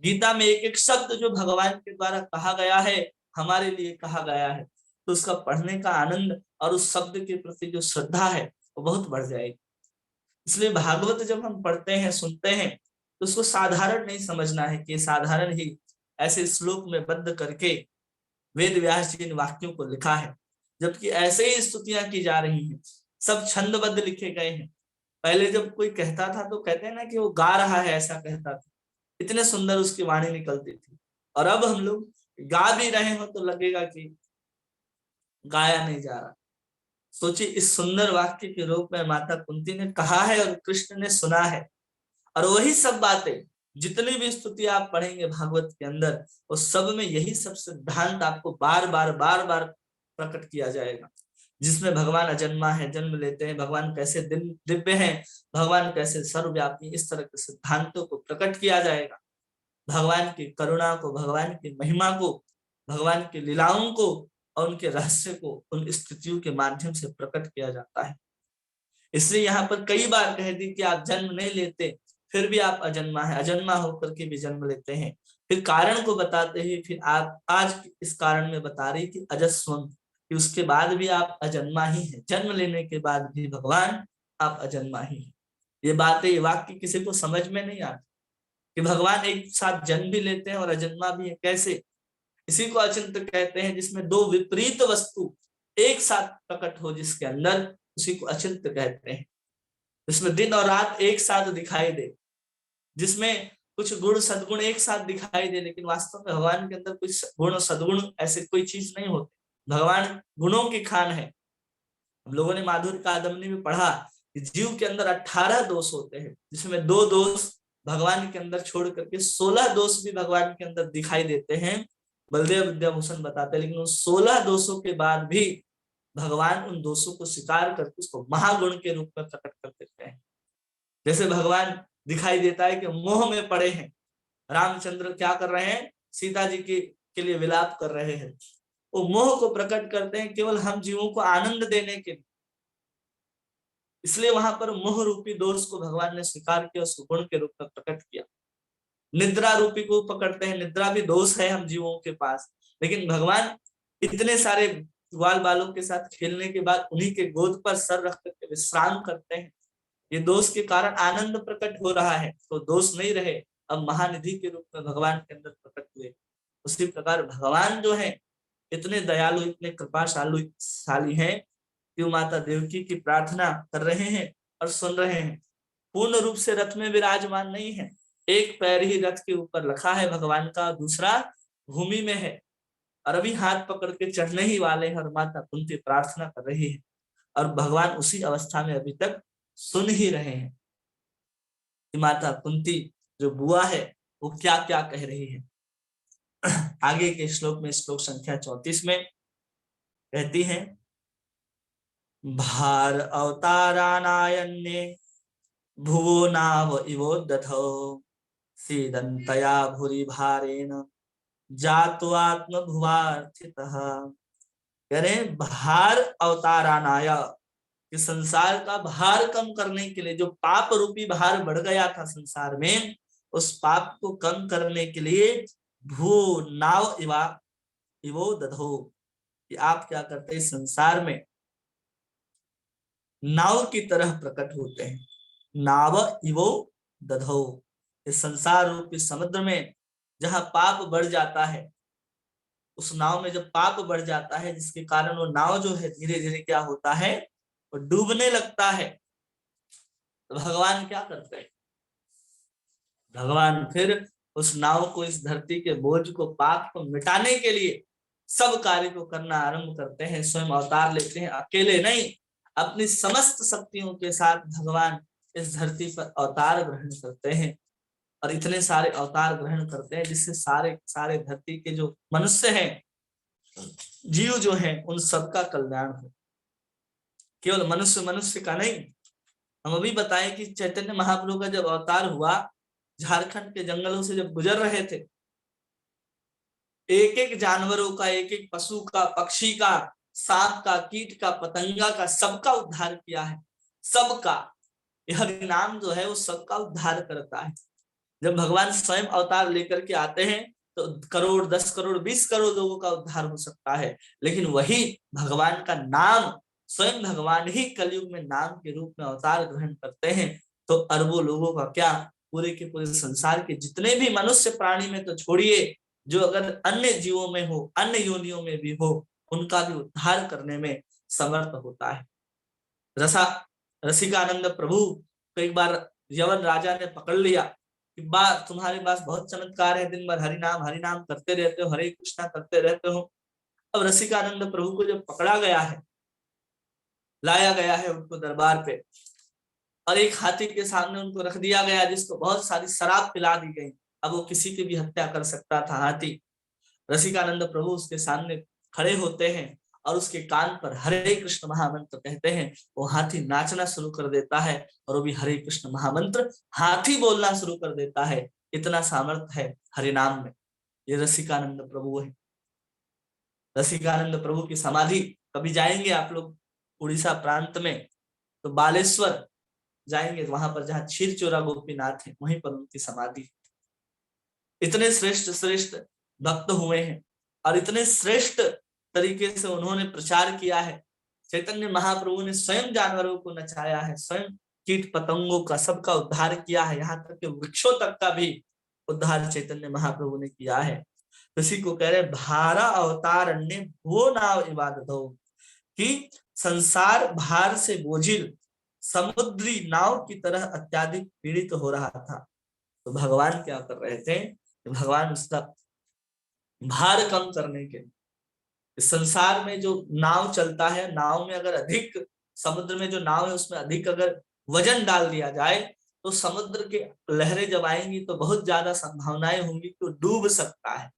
गीता में एक एक शब्द जो भगवान के द्वारा कहा गया है, हमारे लिए कहा गया है, तो उसका पढ़ने का आनंद और उस शब्द के प्रति जो श्रद्धा है वो बहुत बढ़ जाएगी। इसलिए भागवत जब हम पढ़ते हैं, सुनते हैं, तो उसको साधारण नहीं समझना है कि साधारण ही ऐसे श्लोक में बद्ध करके वेद व्यास जी इन वाक्यों को लिखा है, जबकि ऐसे ही स्तुतियां की जा रही हैं, सब छंदबद्ध लिखे गए हैं। पहले जब कोई कहता था तो कहते हैं ना कि वो गा रहा है, ऐसा कहता था, इतने सुंदर उसकी वाणी निकलती थी। और अब हम लोग गा भी रहे हो तो लगेगा कि गाया नहीं जा रहा। सोचिए, इस सुंदर वाक्य के रूप में माता कुंती ने कहा है और कृष्ण ने सुना है, और वही सब बातें, जितनी भी स्तुति आप पढ़ेंगे भागवत के अंदर, उस सब में यही सब सिद्धांत आपको बार बार प्रकट किया जाएगा, जिसमें भगवान अजन्मा है, जन्म लेते हैं, भगवान कैसे दिव्य हैं, भगवान कैसे सर्वव्यापी, इस तरह के सिद्धांतों को प्रकट किया जाएगा। भगवान की करुणा को, भगवान की महिमा को, भगवान की लीलाओं को और उनके रहस्य को उन स्थितियों के माध्यम से प्रकट किया जाता है। इसलिए यहाँ पर कई बार कह दी कि आप जन्म नहीं लेते फिर भी आप अजन्मा है, अजन्मा होकर के भी जन्म लेते हैं। फिर कारण को बताते ही फिर आप आज इस कारण में बता रही कि अजस्वम, कि उसके बाद भी आप अजन्मा ही हैं, जन्म लेने के बाद भी भगवान आप अजन्मा ही हैं। ये बातें, ये वाक्य किसी को समझ में नहीं आती कि भगवान एक साथ जन्म भी लेते हैं और अजन्मा भी है, कैसे? इसी को अचिंत्य कहते हैं, जिसमें दो विपरीत वस्तु एक साथ प्रकट हो जिसके अंदर, उसी को अचिंत्य कहते हैं। जिसमें दिन और रात एक साथ दिखाई दे, जिसमें कुछ गुण सदगुण एक साथ दिखाई दे, लेकिन वास्तव में भगवान के अंदर कुछ गुण और सदगुण ऐसे कोई चीज नहीं होते। भगवान गुणों की खान है। हम लोगों ने माधुर्य कादम्बनी में पढ़ा कि जीव के अंदर 18 दोष होते हैं, जिसमें 2 दोष भगवान के अंदर छोड़ करके 16 दोष भी भगवान के अंदर दिखाई देते हैं। बलदेव विद्याभूषण बताते हैं, लेकिन उन 16 दोषों के बाद भी भगवान उन दोषों को स्वीकार करके उसको महागुण के रूप में प्रकट कर देते हैं। जैसे भगवान दिखाई देता है कि मोह में पड़े हैं, रामचंद्र क्या कर रहे हैं, सीता जी के लिए विलाप कर रहे हैं। वो मोह को प्रकट करते हैं केवल हम जीवों को आनंद देने के लिए, इसलिए वहां पर मोह रूपी दोष को भगवान ने स्वीकार किया, उसको गुण के रूप में प्रकट किया। निद्रा रूपी को पकड़ते हैं, निद्रा भी दोष है हम जीवों के पास, लेकिन भगवान इतने सारे ग्वाल बालों के साथ खेलने के बाद उन्हीं के गोद पर सर रख करके विश्राम करते हैं। ये दोष के कारण आनंद प्रकट हो रहा है, तो दोष नहीं रहे, अब महानिधि के रूप में भगवान के अंदर प्रकट हुए। उसी प्रकार भगवान जो है इतने दयालु, इतने कृपाशाली हैं कि वो माता देवकी की प्रार्थना कर रहे हैं और सुन रहे हैं। पूर्ण रूप से रथ में विराजमान नहीं है, एक पैर ही रथ के ऊपर रखा है भगवान का, दूसरा भूमि में है, और अभी हाथ पकड़ के चढ़ने ही वाले हैं और माता कुंती प्रार्थना कर रही है, और भगवान उसी अवस्था में अभी तक सुन ही रहे हैं कि माता कुंती जो बुआ है वो क्या क्या कह रही है। आगे के श्लोक में, श्लोक संख्या 34 में कहती है, भार अवतारानायन्ये भुवो नाव इवोदधौ सीदन्तया भूरि भारेण जातो आत्म भुवार्थितः। कह रहे भार अवतारानाय, कि संसार का भार कम करने के लिए, जो पाप रूपी भार बढ़ गया था संसार में, उस पाप को कम करने के लिए भू नाव इवो दधो, कि आप क्या करते हैं, संसार में नाव की तरह प्रकट होते हैं। नाव इवो दधो, इस संसार रूपी समुद्र में जहां पाप बढ़ जाता है, उस नाव में जब पाप बढ़ जाता है, जिसके कारण वो नाव जो है धीरे धीरे क्या होता है, वो डूबने लगता है, तो भगवान क्या करते हैं, भगवान फिर उस नाव को, इस धरती के बोझ को, पाप को मिटाने के लिए सब कार्य को करना आरंभ करते हैं। स्वयं अवतार लेते हैं, अकेले नहीं, अपनी समस्त शक्तियों के साथ भगवान इस धरती पर अवतार ग्रहण करते हैं, और इतने सारे अवतार ग्रहण करते हैं जिससे सारे सारे धरती के जो मनुष्य हैं, जीव जो हैं, उन सबका कल्याण हो। केवल मनुष्य मनुष्य का नहीं, हम अभी बताएं कि चैतन्य महाप्रभु का जब अवतार हुआ, झारखंड के जंगलों से जब गुजर रहे थे, एक एक जानवरों का, एक एक पशु का, पक्षी का, सांप का, कीट का, पतंगा का, सबका उद्धार किया है, सबका। यह नाम जो है वो सबका उद्धार करता है। जब भगवान स्वयं अवतार लेकर के आते हैं तो करोड़, 10 करोड़, 20 करोड़ लोगों का उद्धार हो सकता है, लेकिन वही भगवान का नाम, स्वयं भगवान ही कलयुग में नाम के रूप में अवतार ग्रहण करते हैं, तो अरबों लोगों का क्या, पूरे के पूरे संसार के जितने भी मनुष्य प्राणी में तो छोड़िए, जो अगर अन्य जीवों में हो, अन्य योनियों में भी हो, उनका भी उद्धार करने में समर्थ होता है। रसिकानंद प्रभु को एक बार यवन राजा ने पकड़ लिया कि बात, तुम्हारे पास बहुत चमत्कार है, दिन भर हरि नाम करते रहते हो, हरे कृष्णा करते रहते हो। अब रसिकानंद प्रभु को जब पकड़ा गया है, लाया गया है उनको दरबार पे, और एक हाथी के सामने उनको रख दिया गया, जिसको बहुत सारी शराब पिला दी गई। अब वो किसी की भी हत्या कर सकता था हाथी। रसिकानंद प्रभु उसके सामने खड़े होते हैं और उसके कान पर हरे कृष्ण महामंत्र कहते हैं, वो हाथी नाचना शुरू कर देता है, और वो भी हरे कृष्ण महामंत्र हाथी बोलना शुरू कर देता है। इतना सामर्थ्य है हरि नाम में। ये रसिकानंद प्रभु है। रसिकानंद प्रभु की समाधि, कभी जाएंगे आप लोग उड़ीसा प्रांत में तो बालेश्वर जाएंगे, वहां पर जहाँ क्षीरचोरा गोपीनाथ है, वहीं पर उनकी समाधि। इतने श्रेष्ठ श्रेष्ठ भक्त हुए हैं, और इतने श्रेष्ठ तरीके से उन्होंने प्रचार किया है। चैतन्य महाप्रभु ने स्वयं जानवरों को नचाया है, स्वयं कीट पतंगों का सबका उद्धार किया है, यहाँ तक कि वृक्षों तक का भी उद्धार चैतन्य महाप्रभु ने किया है। इसी को कह रहे भारा अवतार अन्य भो नाव इबादत हो, कि संसार भार से बोझिल समुद्री नाव की तरह अत्याधिक पीड़ित हो रहा था। तो भगवान क्या कर रहे थे, भगवान उसका भार कम करने के, इस संसार में जो नाव चलता है, नाव में अगर अधिक, समुद्र में जो नाव है उसमें अधिक अगर वजन डाल दिया जाए तो समुद्र के लहरें जब आएंगी तो बहुत ज्यादा संभावनाएं होंगी कि वो डूब सकता है।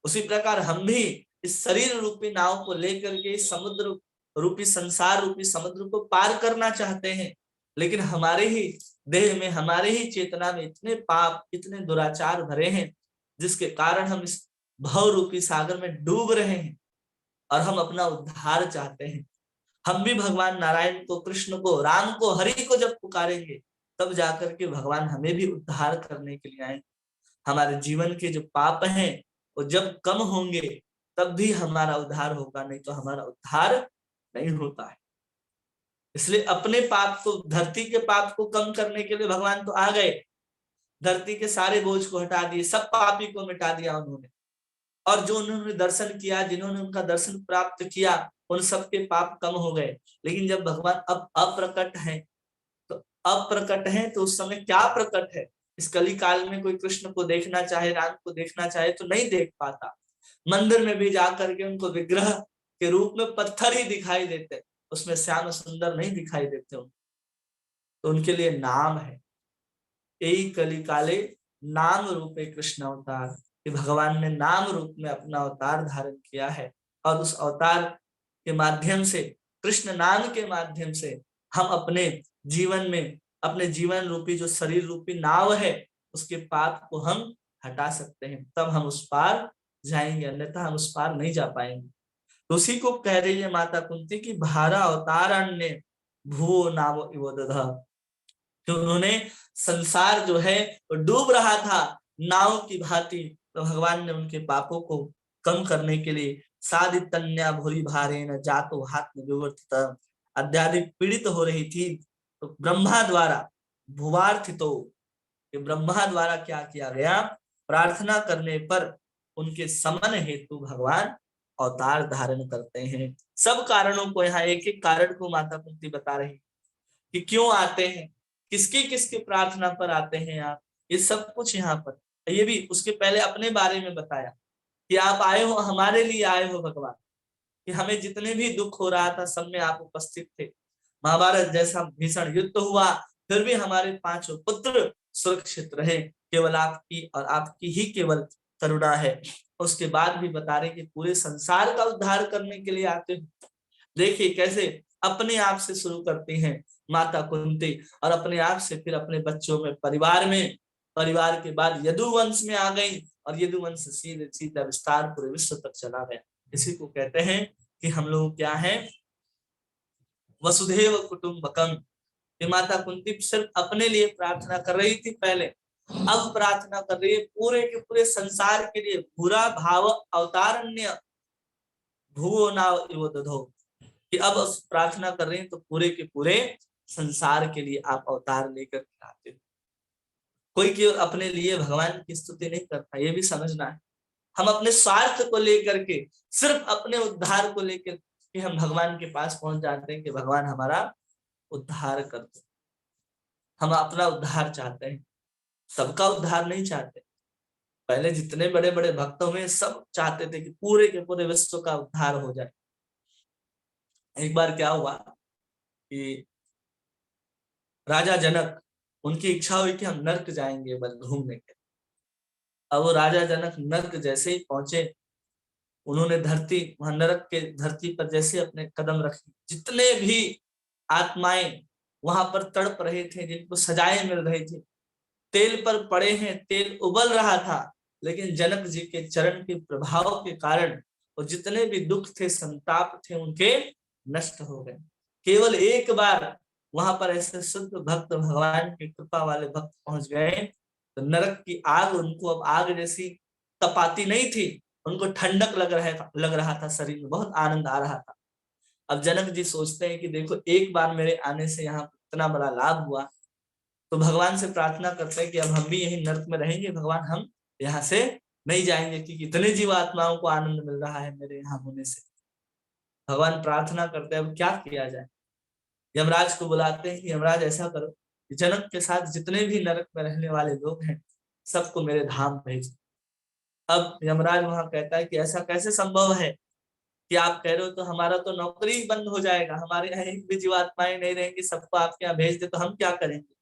उसी प्रकार हम भी इस शरीर रूपी नाव को लेकर के समुद्र रूपी, संसार रूपी समुद्र को पार करना चाहते हैं, लेकिन हमारे ही देह में, हमारे ही चेतना में इतने पाप, इतने दुराचार भरे हैं, जिसके कारण हम इस भव रूपी सागर में डूब रहे हैं और हम अपना उद्धार चाहते हैं। हम भी भगवान नारायण को, कृष्ण को, राम को, हरि को जब पुकारेंगे तब जाकर के भगवान हमें भी उद्धार करने के लिए आएंगे। हमारे जीवन के जो पाप हैं वो जब कम होंगे तब भी हमारा उद्धार होगा, नहीं तो हमारा उद्धार नहीं होता है। इसलिए अपने पाप को, धरती के पाप को कम करने के लिए भगवान तो आ गए, धरती के सारे बोझ को हटा दिए, सब पापी को मिटा दिया उन्होंने, और जो उन्होंने दर्शन किया, जिन्होंने उनका दर्शन प्राप्त किया, उन सबके पाप कम हो गए। लेकिन जब भगवान अब अप्रकट है, तो अप्रकट है तो उस समय क्या प्रकट है, इस कली काल में कोई कृष्ण को देखना चाहे, राम को देखना चाहे तो नहीं देख पाता। मंदिर में भी जाकर के उनको विग्रह के रूप में पत्थर ही दिखाई देते, उसमें श्याम सुंदर नहीं दिखाई देते उनको। तो उनके लिए नाम है, यही कली काले नाम रूपे कृष्ण अवतार, कि भगवान ने नाम रूप में अपना अवतार धारण किया है, और उस अवतार के माध्यम से, कृष्ण नाम के माध्यम से हम अपने जीवन में, अपने जीवन रूपी जो शरीर रूपी नाव है उसके पाप को हम हटा सकते हैं, तब हम उस पार जाएंगे, अन्यथा हम उस पार नहीं जा पाएंगे। तो उसी को कह रही है माता कुंती की भारा अवतारण्य भूवो नावो इवो दधः, कि उन्होंने संसार जो है वो डूब रहा था नाव की भांति, तो भगवान ने उनके पापों को कम करने के लिए सादितन्या भूरि भारे न जातो हाथ में विवर्तित, अत्याधिक पीड़ित हो रही थी, तो ब्रह्मा द्वारा भुवार्थितो, ब्रह्मा द्वारा क्या किया गया, प्रार्थना करने पर उनके समन हेतु भगवान अवतार धारण करते हैं। सब कारणों को, यहाँ एक एक कारण को माता कुंती बता रही कि क्यों आते हैं, किसकी किसकी प्रार्थना पर आते हैं आप, ये सब कुछ यहाँ पर। ये भी उसके पहले अपने बारे में बताया कि आप आए हो, हमारे लिए आए हो भगवान, कि हमें जितने भी दुख हो रहा था सब में आप उपस्थित थे। महाभारत जैसा भीषण युद्ध हुआ फिर भी हमारे 5 पुत्र सुरक्षित रहे, केवल आपकी और आपकी ही केवल करुणा है। उसके बाद भी बता रहे कि पूरे संसार का उद्धार करने के लिए आते हो। देखिए कैसे अपने आप से शुरू करती हैं माता कुंती, और अपने आप से फिर अपने बच्चों में, परिवार में, परिवार के बाद यदुवंश में आ गई, और यदुवंश सीधे सीधा विस्तार पूरे विश्व तक चला गया। इसी को कहते हैं कि हम लोग क्या है, वसुधैव कुटुंबकम। कि माता कुंती सिर्फ अपने लिए प्रार्थना कर रही थी पहले, अब प्रार्थना कर रही है पूरे के पूरे संसार के लिए। पूरा भाव अवतारण्य भूवो नाव इवो दधो, कि अब प्रार्थना कर रहे हैं तो पूरे के पूरे संसार के लिए आप अवतार लेकर आते हो। कोई केवल अपने लिए भगवान की स्तुति नहीं करता, ये भी समझना है। हम अपने स्वार्थ को लेकर के, सिर्फ अपने उद्धार को लेकर के हम भगवान के पास पहुंच जाते हैं कि भगवान हमारा उद्धार कर दो। हम अपना उद्धार चाहते हैं, सबका उद्धार नहीं चाहते। पहले जितने बड़े बड़े भक्त हुए सब चाहते थे कि पूरे के पूरे विश्व का उद्धार हो जाए। एक बार क्या हुआ कि राजा जनक, उनकी इच्छा हुई कि हम नर्क जाएंगे बस घूमने के। अब वो राजा जनक नर्क जैसे ही पहुंचे, उन्होंने धरती, वहां नरक के धरती पर जैसे अपने कदम रखे, जितने भी आत्माएं वहां पर तड़प रहे थे, जिनको सजाएं मिल रही थी, तेल पर पड़े हैं, तेल उबल रहा था, लेकिन जनक जी के चरण के प्रभाव के कारण वो जितने भी दुख थे, संताप थे, उनके नष्ट हो गए। केवल एक बार वहां पर ऐसे शुद्ध भक्त, भगवान की कृपा वाले भक्त पहुंच गए, तो नरक की आग उनको अब आग जैसी तपाती नहीं थी, उनको ठंडक लग रहा था, शरीर में बहुत आनंद आ रहा था। अब जनक जी सोचते हैं कि देखो एक बार मेरे आने से यहाँ इतना बड़ा लाभ हुआ, तो भगवान से प्रार्थना करते हैं कि अब हम भी यही नर्क में रहेंगे भगवान, हम यहाँ से नहीं जाएंगे, क्योंकि इतने जीवात्माओं को आनंद मिल रहा है मेरे यहाँ होने से। भगवान प्रार्थना करते हैं अब क्या किया जाए। यमराज को बुलाते हैं कि यमराज ऐसा करो कि जनक के साथ जितने भी नरक में रहने वाले लोग हैं सबको मेरे धाम भेजो। अब यमराज वहां कहता है कि ऐसा कैसे संभव है कि आप कह रहे हो, तो हमारा तो नौकरी ही बंद हो जाएगा, हमारे यहाँ एक भी जीवात्माएं नहीं रहेंगी, सबको आपके यहाँ भेज दे तो हम क्या करेंगे।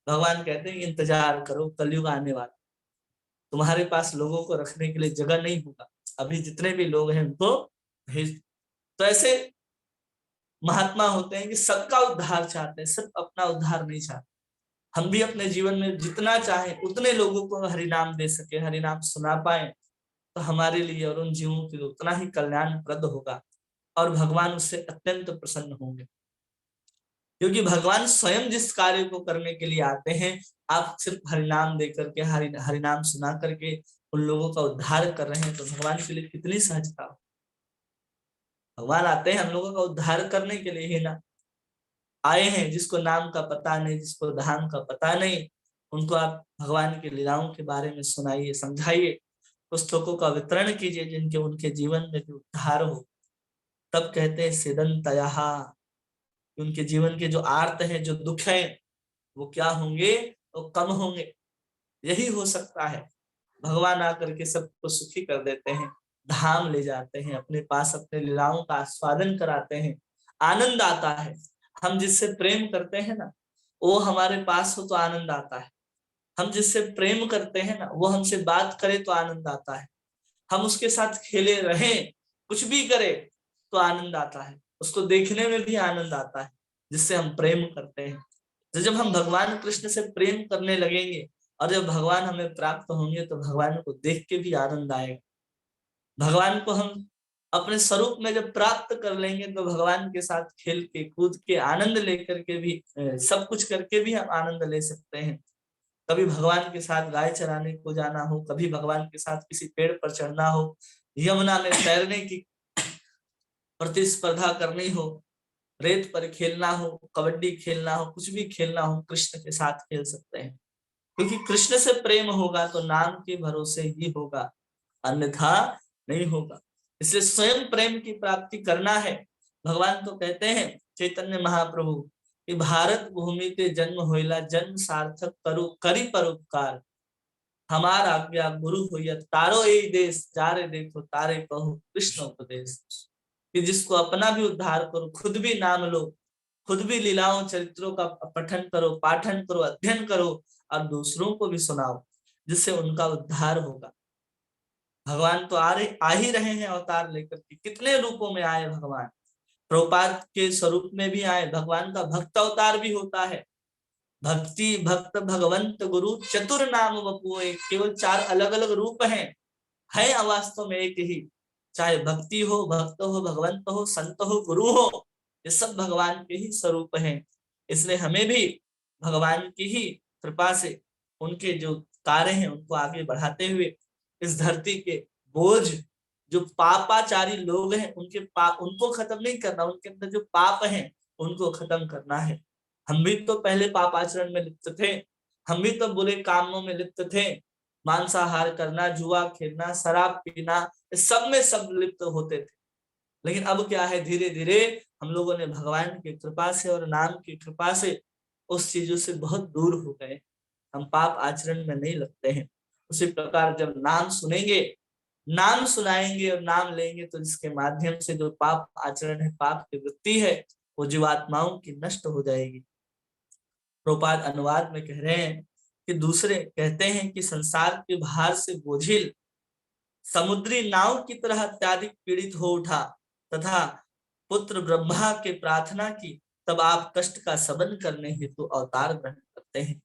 भगवान कहते हैं इंतजार करो, कलयुग आने वाला, तुम्हारे पास लोगों को रखने के लिए जगह नहीं होगा, अभी जितने भी लोग हैं उनको भेज। तो ऐसे महात्मा होते हैं कि सबका उद्धार चाहते हैं, सब अपना उद्धार नहीं चाहते। हम भी अपने जीवन में जितना चाहें उतने लोगों को हरिनाम दे सके, हरिनाम सुना पाए, तो हमारे लिए और उन जीवों के लिए उतना ही कल्याणप्रद होगा और भगवान उससे अत्यंत प्रसन्न होंगे। क्योंकि भगवान स्वयं जिस कार्य को करने के लिए आते हैं, आप सिर्फ हरिनाम दे करके, हरिनाम सुना करके उन लोगों का उद्धार कर रहे हैं, तो भगवान के लिए कितनी सहजता हो। भगवान आते हैं हम लोगों का उद्धार करने के लिए ही ना आए हैं। जिसको नाम का पता नहीं, जिसको धाम का पता नहीं, उनको आप भगवान की लीलाओं के बारे में सुनाइए, समझाइए, पुस्तकों का वितरण कीजिए, जिनके उनके जीवन में भी उद्धार हो। तब कहते हैं सिदंतयः, उनके जीवन के जो आर्त हैं, जो दुख हैं, वो क्या होंगे, वो कम होंगे। यही हो सकता है, भगवान आकर के सबको सुखी कर देते हैं, धाम ले जाते हैं अपने पास, अपने लीलाओं का आस्वादन कराते हैं, आनंद आता है। हम जिससे प्रेम करते हैं ना, वो हमारे पास हो तो आनंद आता है। हम जिससे प्रेम करते हैं ना, वो हमसे बात करे तो आनंद आता है। हम उसके साथ खेले रहें, कुछ भी करे तो आनंद आता है, उसको देखने में भी आनंद आता है, जिससे हम प्रेम करते हैं। तो जब हम भगवान कृष्ण से प्रेम करने लगेंगे और जब भगवान हमें प्राप्त होंगे, तो भगवान को देख के भी आनंद आएगा। भगवान को हम अपने स्वरूप में जब प्राप्त कर लेंगे, तो भगवान के साथ खेल के, कूद के, आनंद लेकर के भी, सब कुछ करके भी हम आनंद ले सकते हैं। कभी भगवान के साथ गाय चराने को जाना हो, कभी भगवान के साथ किसी पेड़ पर चढ़ना हो, यमुना में तैरने की प्रतिस्पर्धा करनी हो, रेत पर खेलना हो, कबड्डी खेलना हो, कुछ भी खेलना हो, कृष्ण के साथ खेल सकते हैं। क्योंकि कृष्ण से प्रेम होगा तो नाम के भरोसे ही होगा, अन्यथा नहीं होगा। इसलिए स्वयं प्रेम की प्राप्ति करना है। भगवान तो कहते हैं चैतन्य महाप्रभु कि भारत भूमि के जन्म होइला, जन्म सार्थक करो करी परोपकार, हमारा आज्ञा गुरु होइया तारो ए देश, जारे देखो तारे कहो कृष्ण उपदेश। कि जिसको अपना भी उद्धार करो, खुद भी नाम लो, खुद भी लीलाओं चरित्रों का पठन करो, पाठन करो, अध्ययन करो और दूसरों को भी सुनाओ, जिससे उनका उद्धार होगा। भगवान तो आ ही रहे हैं अवतार लेकर के, कितने रूपों में आए भगवान। प्रभुपाद के स्वरूप में भी आए, भगवान का भक्त अवतार भी होता है। भक्ति, भक्त, भगवंत, गुरु, चतुर नाम वपुए, केवल 4 अलग अलग रूप हैं, है अवास्तव में एक ही। चाहे भक्ति हो, भक्त हो, भगवंत हो, संत हो, गुरु हो, ये सब भगवान के ही स्वरूप हैं। इसलिए हमें भी भगवान की ही कृपा से उनके जो कार्य हैं उनको आगे बढ़ाते हुए इस धरती के बोझ, जो पापाचारी लोग हैं उनके पाप, उनको खत्म नहीं करना, उनके अंदर जो पाप हैं उनको खत्म करना है। हम भी तो पहले पाप आचरण में लिप्त थे, हम भी तो बुरे कामों में लिप्त थे, मांसाहार करना, जुआ खेलना, शराब पीना, सब में सब लिप्त होते थे। लेकिन अब क्या है, धीरे धीरे हम लोगों ने भगवान की कृपा से और नाम की कृपा से उस चीजों से बहुत दूर हो गए, हम पाप आचरण में नहीं लगते हैं। उसी प्रकार जब नाम सुनेंगे, नाम सुनाएंगे और नाम लेंगे, तो जिसके माध्यम से जो पाप आचरण है, पाप की वृत्ति है, वो जीवात्माओं की नष्ट हो जाएगी। प्रभुपाद अनुवाद में कह रहे हैं कि दूसरे कहते हैं कि संसार के भार से बोझिल समुद्री नाव की तरह अत्याधिक पीड़ित हो उठा तथा पुत्र ब्रह्मा के प्रार्थना की, तब आप कष्ट का सबन करने हेतु अवतार ग्रहण करते हैं।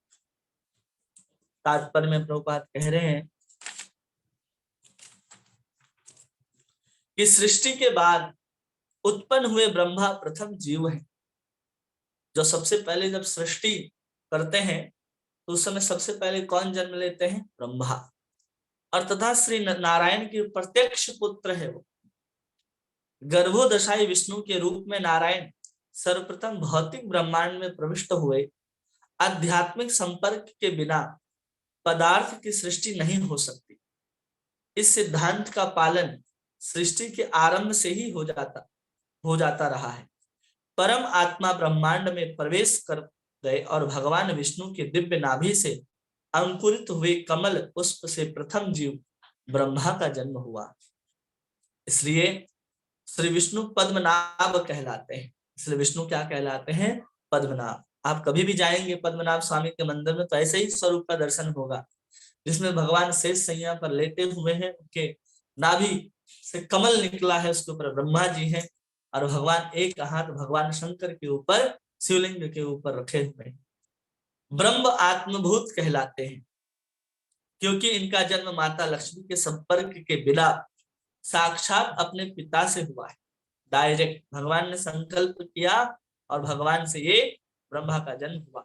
तात्पर्य में प्रभुपाद कह रहे हैं कि सृष्टि के बाद उत्पन्न हुए ब्रह्मा प्रथम जीव है। जो सबसे पहले जब सृष्टि करते हैं तो उस समय सबसे पहले कौन जन्म लेते हैं, ब्रह्मा। और तथा श्री नारायण के प्रत्यक्ष पुत्र है वो। गर्भोदशाई विष्णु के रूप में नारायण सर्वप्रथम भौतिक ब्रह्मांड में प्रविष्ट हुए। आध्यात्मिक संपर्क के बिना पदार्थ की सृष्टि नहीं हो सकती। इस सिद्धांत का पालन सृष्टि के आरंभ से ही हो जाता रहा है। परम आत्मा ब्रह्मांड में प्रवेश कर गए और भगवान विष्णु के दिव्य नाभि से अंकुरित हुए कमल पुष्प से प्रथम जीव ब्रह्मा का जन्म हुआ। इसलिए श्री विष्णु पद्मनाभ कहलाते हैं। इसलिए विष्णु क्या कहलाते हैं? पद्मनाभ। आप कभी भी जाएंगे पद्मनाभ स्वामी के मंदिर में तो ऐसे ही स्वरूप का दर्शन होगा, जिसमें भगवान शेष शैया पर लेटे हुए हैं, उनके नाभि से कमल निकला है, उसके ऊपर ब्रह्मा जी हैं और भगवान एक हाथ भगवान शंकर के ऊपर शिवलिंग के ऊपर रखे हुए हैं। ब्रह्म आत्मभूत कहलाते हैं क्योंकि इनका जन्म माता लक्ष्मी के संपर्क के बिना साक्षात अपने पिता से हुआ है। डायरेक्ट भगवान ने संकल्प किया और भगवान से ये ब्रह्मा का जन्म हुआ।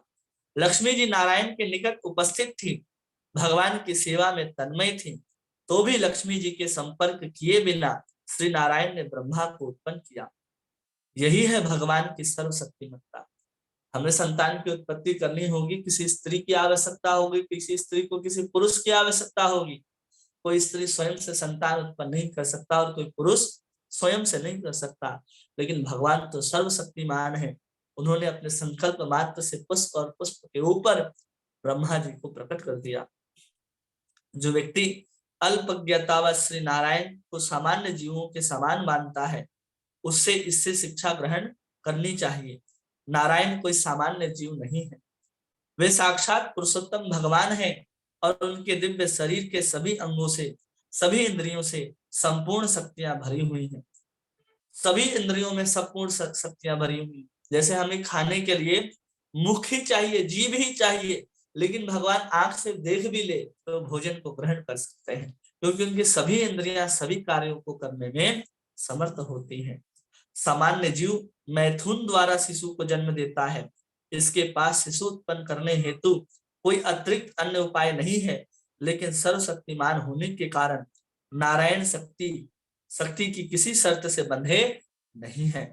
लक्ष्मी जी नारायण के निकट उपस्थित थी, भगवान की सेवा में तन्मय थी, तो भी लक्ष्मी जी के संपर्क किए बिना श्री नारायण ने ब्रह्मा को उत्पन्न किया। यही है भगवान की सर्वशक्तिमत्ता। हमें संतान की उत्पत्ति करनी होगी, किसी स्त्री की आवश्यकता होगी, किसी स्त्री को किसी पुरुष की आवश्यकता होगी। कोई स्त्री स्वयं से संतान उत्पन्न नहीं कर सकता और कोई पुरुष स्वयं से नहीं कर सकता, लेकिन भगवान तो सर्वशक्तिमान है। उन्होंने अपने संकल्प मात्र से पुष्प और पुष्प के ऊपर ब्रह्मा जी को प्रकट कर दिया। जो व्यक्ति अल्पज्ञतावश श्री नारायण को सामान्य जीवों के समान मानता है, उससे इससे शिक्षा ग्रहण करनी चाहिए। नारायण कोई सामान्य जीव नहीं है, वे साक्षात पुरुषोत्तम भगवान हैं और उनके दिव्य शरीर के सभी अंगों से, सभी इंद्रियों से संपूर्ण शक्तियां भरी हुई हैं। सभी इंद्रियों में संपूर्ण शक्तियां भरी हुई। जैसे हमें खाने के लिए मुख ही चाहिए, जीभ ही चाहिए, लेकिन भगवान आंख से देख भी ले तो भोजन को ग्रहण कर सकते हैं, क्योंकि उनकी सभी इंद्रियां सभी कार्यों को करने में समर्थ होती हैं। सामान्य जीव मैथुन द्वारा शिशु को जन्म देता है। इसके पास शिशु उत्पन्न करने हेतु कोई अतिरिक्त अन्य उपाय नहीं है, लेकिन सर्वशक्तिमान होने के कारण नारायण शक्ति की किसी शर्त से बंधे नहीं है।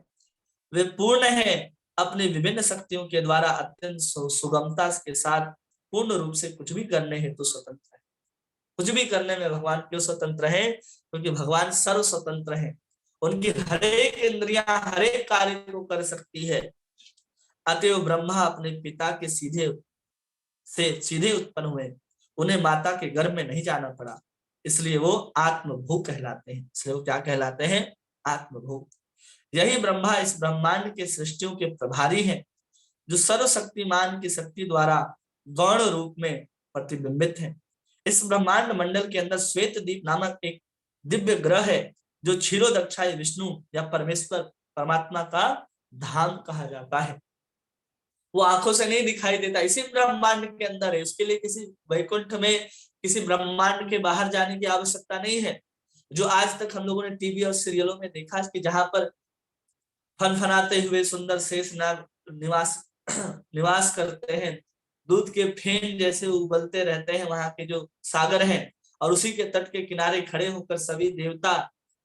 वे पूर्ण है, अपने विभिन्न शक्तियों के द्वारा अत्यंत सुगमता के साथ पूर्ण रूप से कुछ भी करने हेतु स्वतंत्र है। कुछ भी करने में भगवान क्यों स्वतंत्र है? क्योंकि भगवान सर्व स्वतंत्र है। उनकी हरेक इंद्रियां हरेक कार्य को कर सकती है। अतएव ब्रह्मा अपने पिता के सीधे उत्पन्न हुए, उन्हें माता के गर्भ में नहीं जाना पड़ा, इसलिए वो आत्मभू कहलाते हैं। इसलिए वो क्या कहलाते हैं? आत्मभू। यही ब्रह्मा इस ब्रह्मांड के सृष्टियों के प्रभारी हैं, जो सर्वशक्तिमान की शक्ति द्वारा गौण रूप में प्रतिबिंबित है। इस ब्रह्मांड मंडल के अंदर श्वेत दीप नामक एक दिव्य ग्रह है, जो क्षीरोदक्षाय विष्णु या परमेश्वर परमात्मा का धाम कहा जाता है। वो आंखों से नहीं दिखाई देता, इसी ब्रह्मांड के अंदर है। उसके लिए किसी वैकुंठ में, किसी ब्रह्मांड के बाहर जाने की आवश्यकता नहीं है। जो आज तक हम लोगों ने टीवी और सीरियलों में देखा कि जहां पर फनफनाते हुए सुंदर शेषनाग निवास करते हैं, दूध के फेन जैसे उबलते रहते हैं वहां के जो सागर हैं, और उसी के तट के किनारे खड़े होकर सभी देवता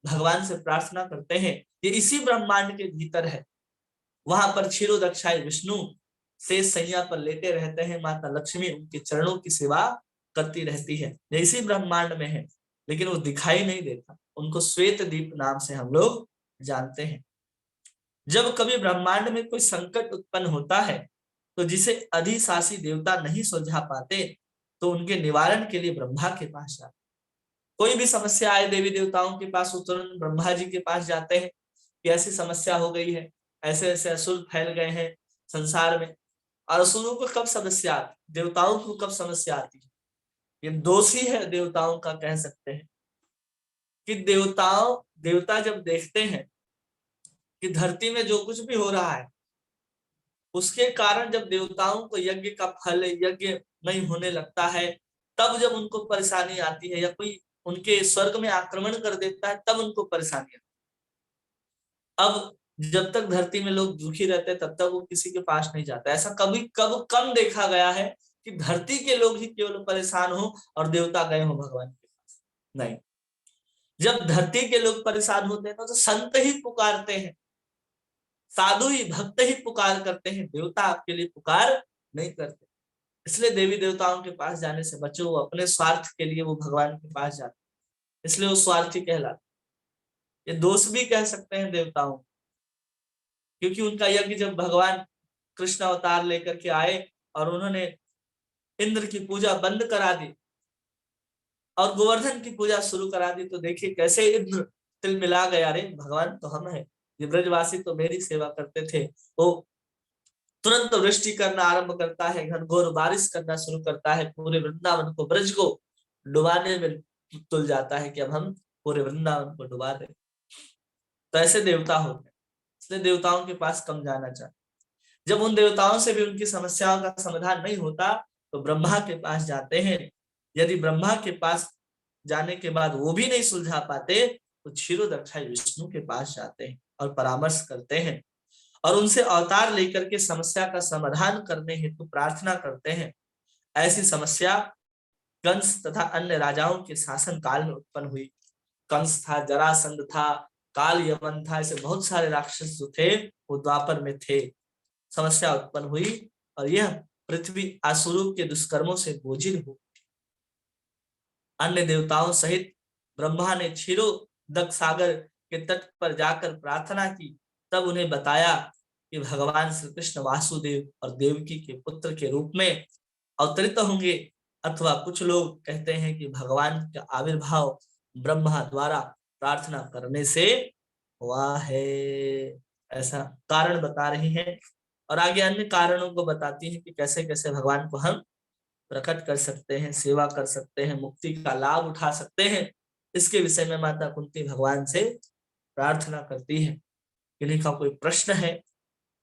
भगवान से प्रार्थना करते हैं, ये इसी ब्रह्मांड के भीतर है। वहां पर क्षीरोदक्षाय विष्णु शेष सैया पर लेटे रहते हैं, माता लक्ष्मी उनके चरणों की सेवा करती रहती है। ये इसी ब्रह्मांड में है, लेकिन वो दिखाई नहीं देता। उनको श्वेत दीप नाम से हम लोग जानते हैं। जब कभी ब्रह्मांड में कोई संकट उत्पन्न होता है, तो जिसे अधिशासी देवता नहीं सुलझा पाते, तो उनके निवारण के लिए ब्रह्मा के पास जाते। कोई भी समस्या आए देवी देवताओं के पास, तुरंत ब्रह्मा जी के पास जाते हैं कि ऐसी समस्या हो गई है, ऐसे ऐसे असुर फैल गए हैं संसार में। और असुरों को कब समस्या आती, देवताओं को कब समस्या आती है? ये दोषी है देवताओं का, कह सकते हैं कि देवता जब देखते हैं कि धरती में जो कुछ भी हो रहा है, उसके कारण जब देवताओं को यज्ञ का फल, यज्ञ नहीं होने लगता है, तब जब उनको परेशानी आती है, या कोई उनके स्वर्ग में आक्रमण कर देता है, तब उनको परेशानी आती है। अब जब तक धरती में लोग दुखी रहते हैं, तब तक वो किसी के पास नहीं जाता। ऐसा कब कम देखा गया है कि धरती के लोग ही केवल परेशान हो और देवता गए हो भगवान के पास। नहीं, जब धरती के लोग परेशान होते हैं तो संत ही पुकारते हैं, साधु ही भक्त ही पुकार करते हैं, देवता आपके लिए पुकार नहीं करते। इसलिए देवी देवताओं के पास जाने से बचो, वो अपने स्वार्थ के लिए वो भगवान के पास जाते, इसलिए वो स्वार्थी कहलाते। ये दोष भी कह सकते हैं देवताओं, क्योंकि उनका यज्ञ जब भगवान कृष्ण अवतार लेकर के आए और उन्होंने इंद्र की पूजा बंद करा दी और गोवर्धन की पूजा शुरू करा दी, तो देखिए कैसे इंद्र तिल मिला गया, अरे भगवान तो हम है, ये ब्रजवासी तो मेरी सेवा करते थे। वो तुरंत वृष्टि करना आरंभ करता है, घनघोर बारिश करना शुरू करता है, पूरे वृंदावन को, ब्रज को डुबाने में तुल जाता है कि अब हम पूरे वृंदावन को डुबा दे। तो ऐसे देवता होते हैं, इसलिए देवताओं के पास कम जाना चाहिए। जब उन देवताओं से भी उनकी समस्याओं का समाधान नहीं होता तो ब्रह्मा के पास जाते हैं। यदि ब्रह्मा के पास जाने के बाद वो भी नहीं सुलझा पाते तो क्षीरोदक्षाई विष्णु के पास जाते हैं और परामर्श करते हैं और उनसे अवतार लेकर के समस्या का समाधान करने हेतु प्रार्थना करते हैं। ऐसी समस्या कंस तथा अन्य राजाओं के शासन काल में उत्पन्न हुई। कंस था, जरासंध था, काल यमन था, ऐसे बहुत सारे राक्षस जो थे वो द्वापर में थे। समस्या उत्पन्न हुई और यह पृथ्वी असुरों के दुष्कर्मों से बोझिल हो। अन्य देवताओं सहित ब्रह्मा ने क्षीरोदक सागर के तट पर जाकर प्रार्थना की। तब उन्हें बताया कि भगवान श्री कृष्ण वासुदेव और देवकी के पुत्र के रूप में अवतरित होंगे, अथवा कुछ लोग कहते हैं कि भगवान का आविर्भाव ब्रह्मा द्वारा प्रार्थना करने से हुआ है। ऐसा कारण बता रही हैं और आगे अन्य कारणों को बताती हैं कि कैसे कैसे भगवान को हम प्रकट कर सकते हैं, सेवा कर सकते हैं, मुक्ति का लाभ उठा सकते हैं। इसके विषय में माता कुंती भगवान से प्रार्थना करती है। किन्हीं का कोई प्रश्न है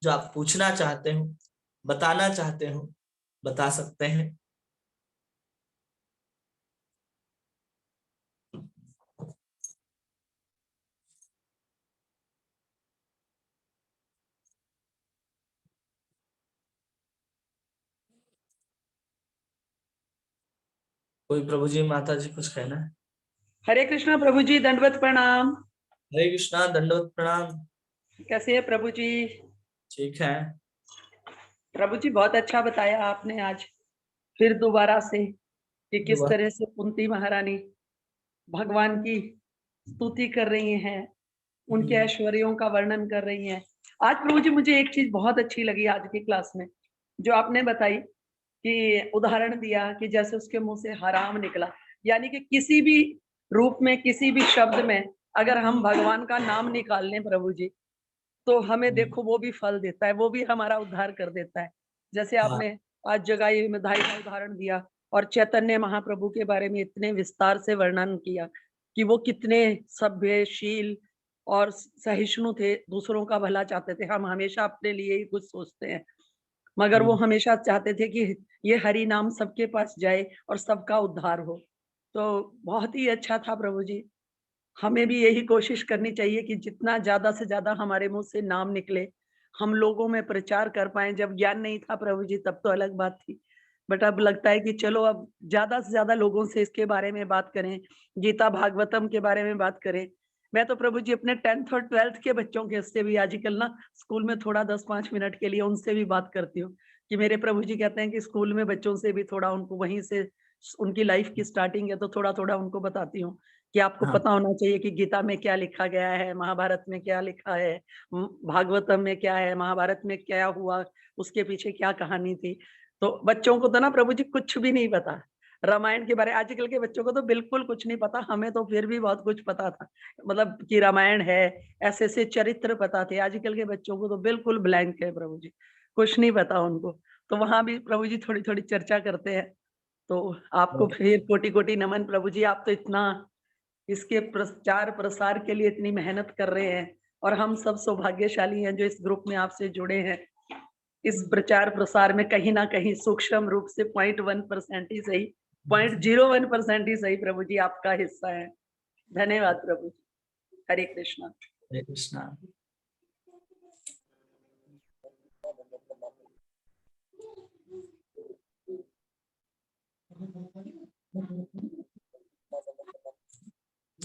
जो आप पूछना चाहते हो, बताना चाहते हो, बता सकते हैं। कोई प्रभु जी, माता जी कुछ कहना है? हरे कृष्णा प्रभु जी, दंडवत प्रणाम। हरे कृष्णा, दंडवत प्रणाम। कैसे है प्रभु जी? ठीक है प्रभु जी, बहुत अच्छा बताया आपने आज फिर दोबारा से कि किस दुआ। तरह से कुंती महारानी भगवान की स्तुति कर रही हैं, उनके ऐश्वर्यों का वर्णन कर रही हैं। आज प्रभु जी मुझे एक चीज बहुत अच्छी लगी आज की क्लास में, जो आपने बताई कि उदाहरण दिया कि जैसे उसके मुंह से हराम निकला, यानी कि किसी भी रूप में, किसी भी शब्द में अगर हम भगवान का नाम निकाल लें प्रभु जी, तो हमें देखो वो भी फल देता है, वो भी हमारा उद्धार कर देता है। जैसे हाँ आपने आज जगाई मिधाई का उदाहरण दिया और चैतन्य महाप्रभु के बारे में इतने विस्तार से वर्णन किया कि वो कितने सभ्यशील और सहिष्णु थे, दूसरों का भला चाहते थे। हम हमेशा अपने लिए ही कुछ सोचते हैं, मगर वो हमेशा चाहते थे कि ये हरि नाम सबके पास जाए और सबका उद्धार हो। तो बहुत ही अच्छा था प्रभु जी। हमें भी यही कोशिश करनी चाहिए कि जितना ज्यादा से ज्यादा हमारे मुंह से नाम निकले, हम लोगों में प्रचार कर पाए। जब ज्ञान नहीं था प्रभु जी तब तो अलग बात थी, बट अब लगता है कि चलो अब ज्यादा से ज्यादा लोगों से इसके बारे में बात करें, गीता भागवतम के बारे में बात करें। मैं तो प्रभु जी अपने 10th और 12th के बच्चों के से भी आजकल ना स्कूल में थोड़ा 10-5 मिनट के लिए उनसे भी बात करती हूँ कि मेरे प्रभु जी कहते हैं कि स्कूल में बच्चों से भी थोड़ा उनको वहीं से, उनकी लाइफ की स्टार्टिंग है तो थोड़ा थोड़ा उनको बताती हूँ कि आपको हाँ पता होना चाहिए कि गीता में क्या लिखा गया है, महाभारत में क्या लिखा है, भागवतम में क्या है, महाभारत में क्या हुआ, उसके पीछे क्या कहानी थी। तो बच्चों को तो ना प्रभु जी कुछ भी नहीं पता रामायण के बारे। आजकल के बच्चों को तो बिल्कुल कुछ नहीं पता, हमें तो फिर भी बहुत कुछ पता था, मतलब कि रामायण है, ऐसे ऐसे चरित्र पता थे। आजकल के बच्चों को तो बिल्कुल ब्लैंक है प्रभु जी, कुछ नहीं पता उनको। तो वहां भी प्रभु जी थोड़ी थोड़ी चर्चा करते हैं। तो आपको फिर कोटि कोटि नमन प्रभु जी, आप तो इतना इसके प्रचार प्रसार के लिए इतनी मेहनत कर रहे हैं और हम सब सौभाग्यशाली हैं जो इस ग्रुप में आपसे जुड़े हैं। इस प्रचार प्रसार में कहीं ना कहीं सूक्ष्म रूप से 0.1% ही सही, 0.01% ही सही प्रभु जी आपका हिस्सा है। धन्यवाद प्रभु जी। हरे कृष्णा। हरे कृष्णा।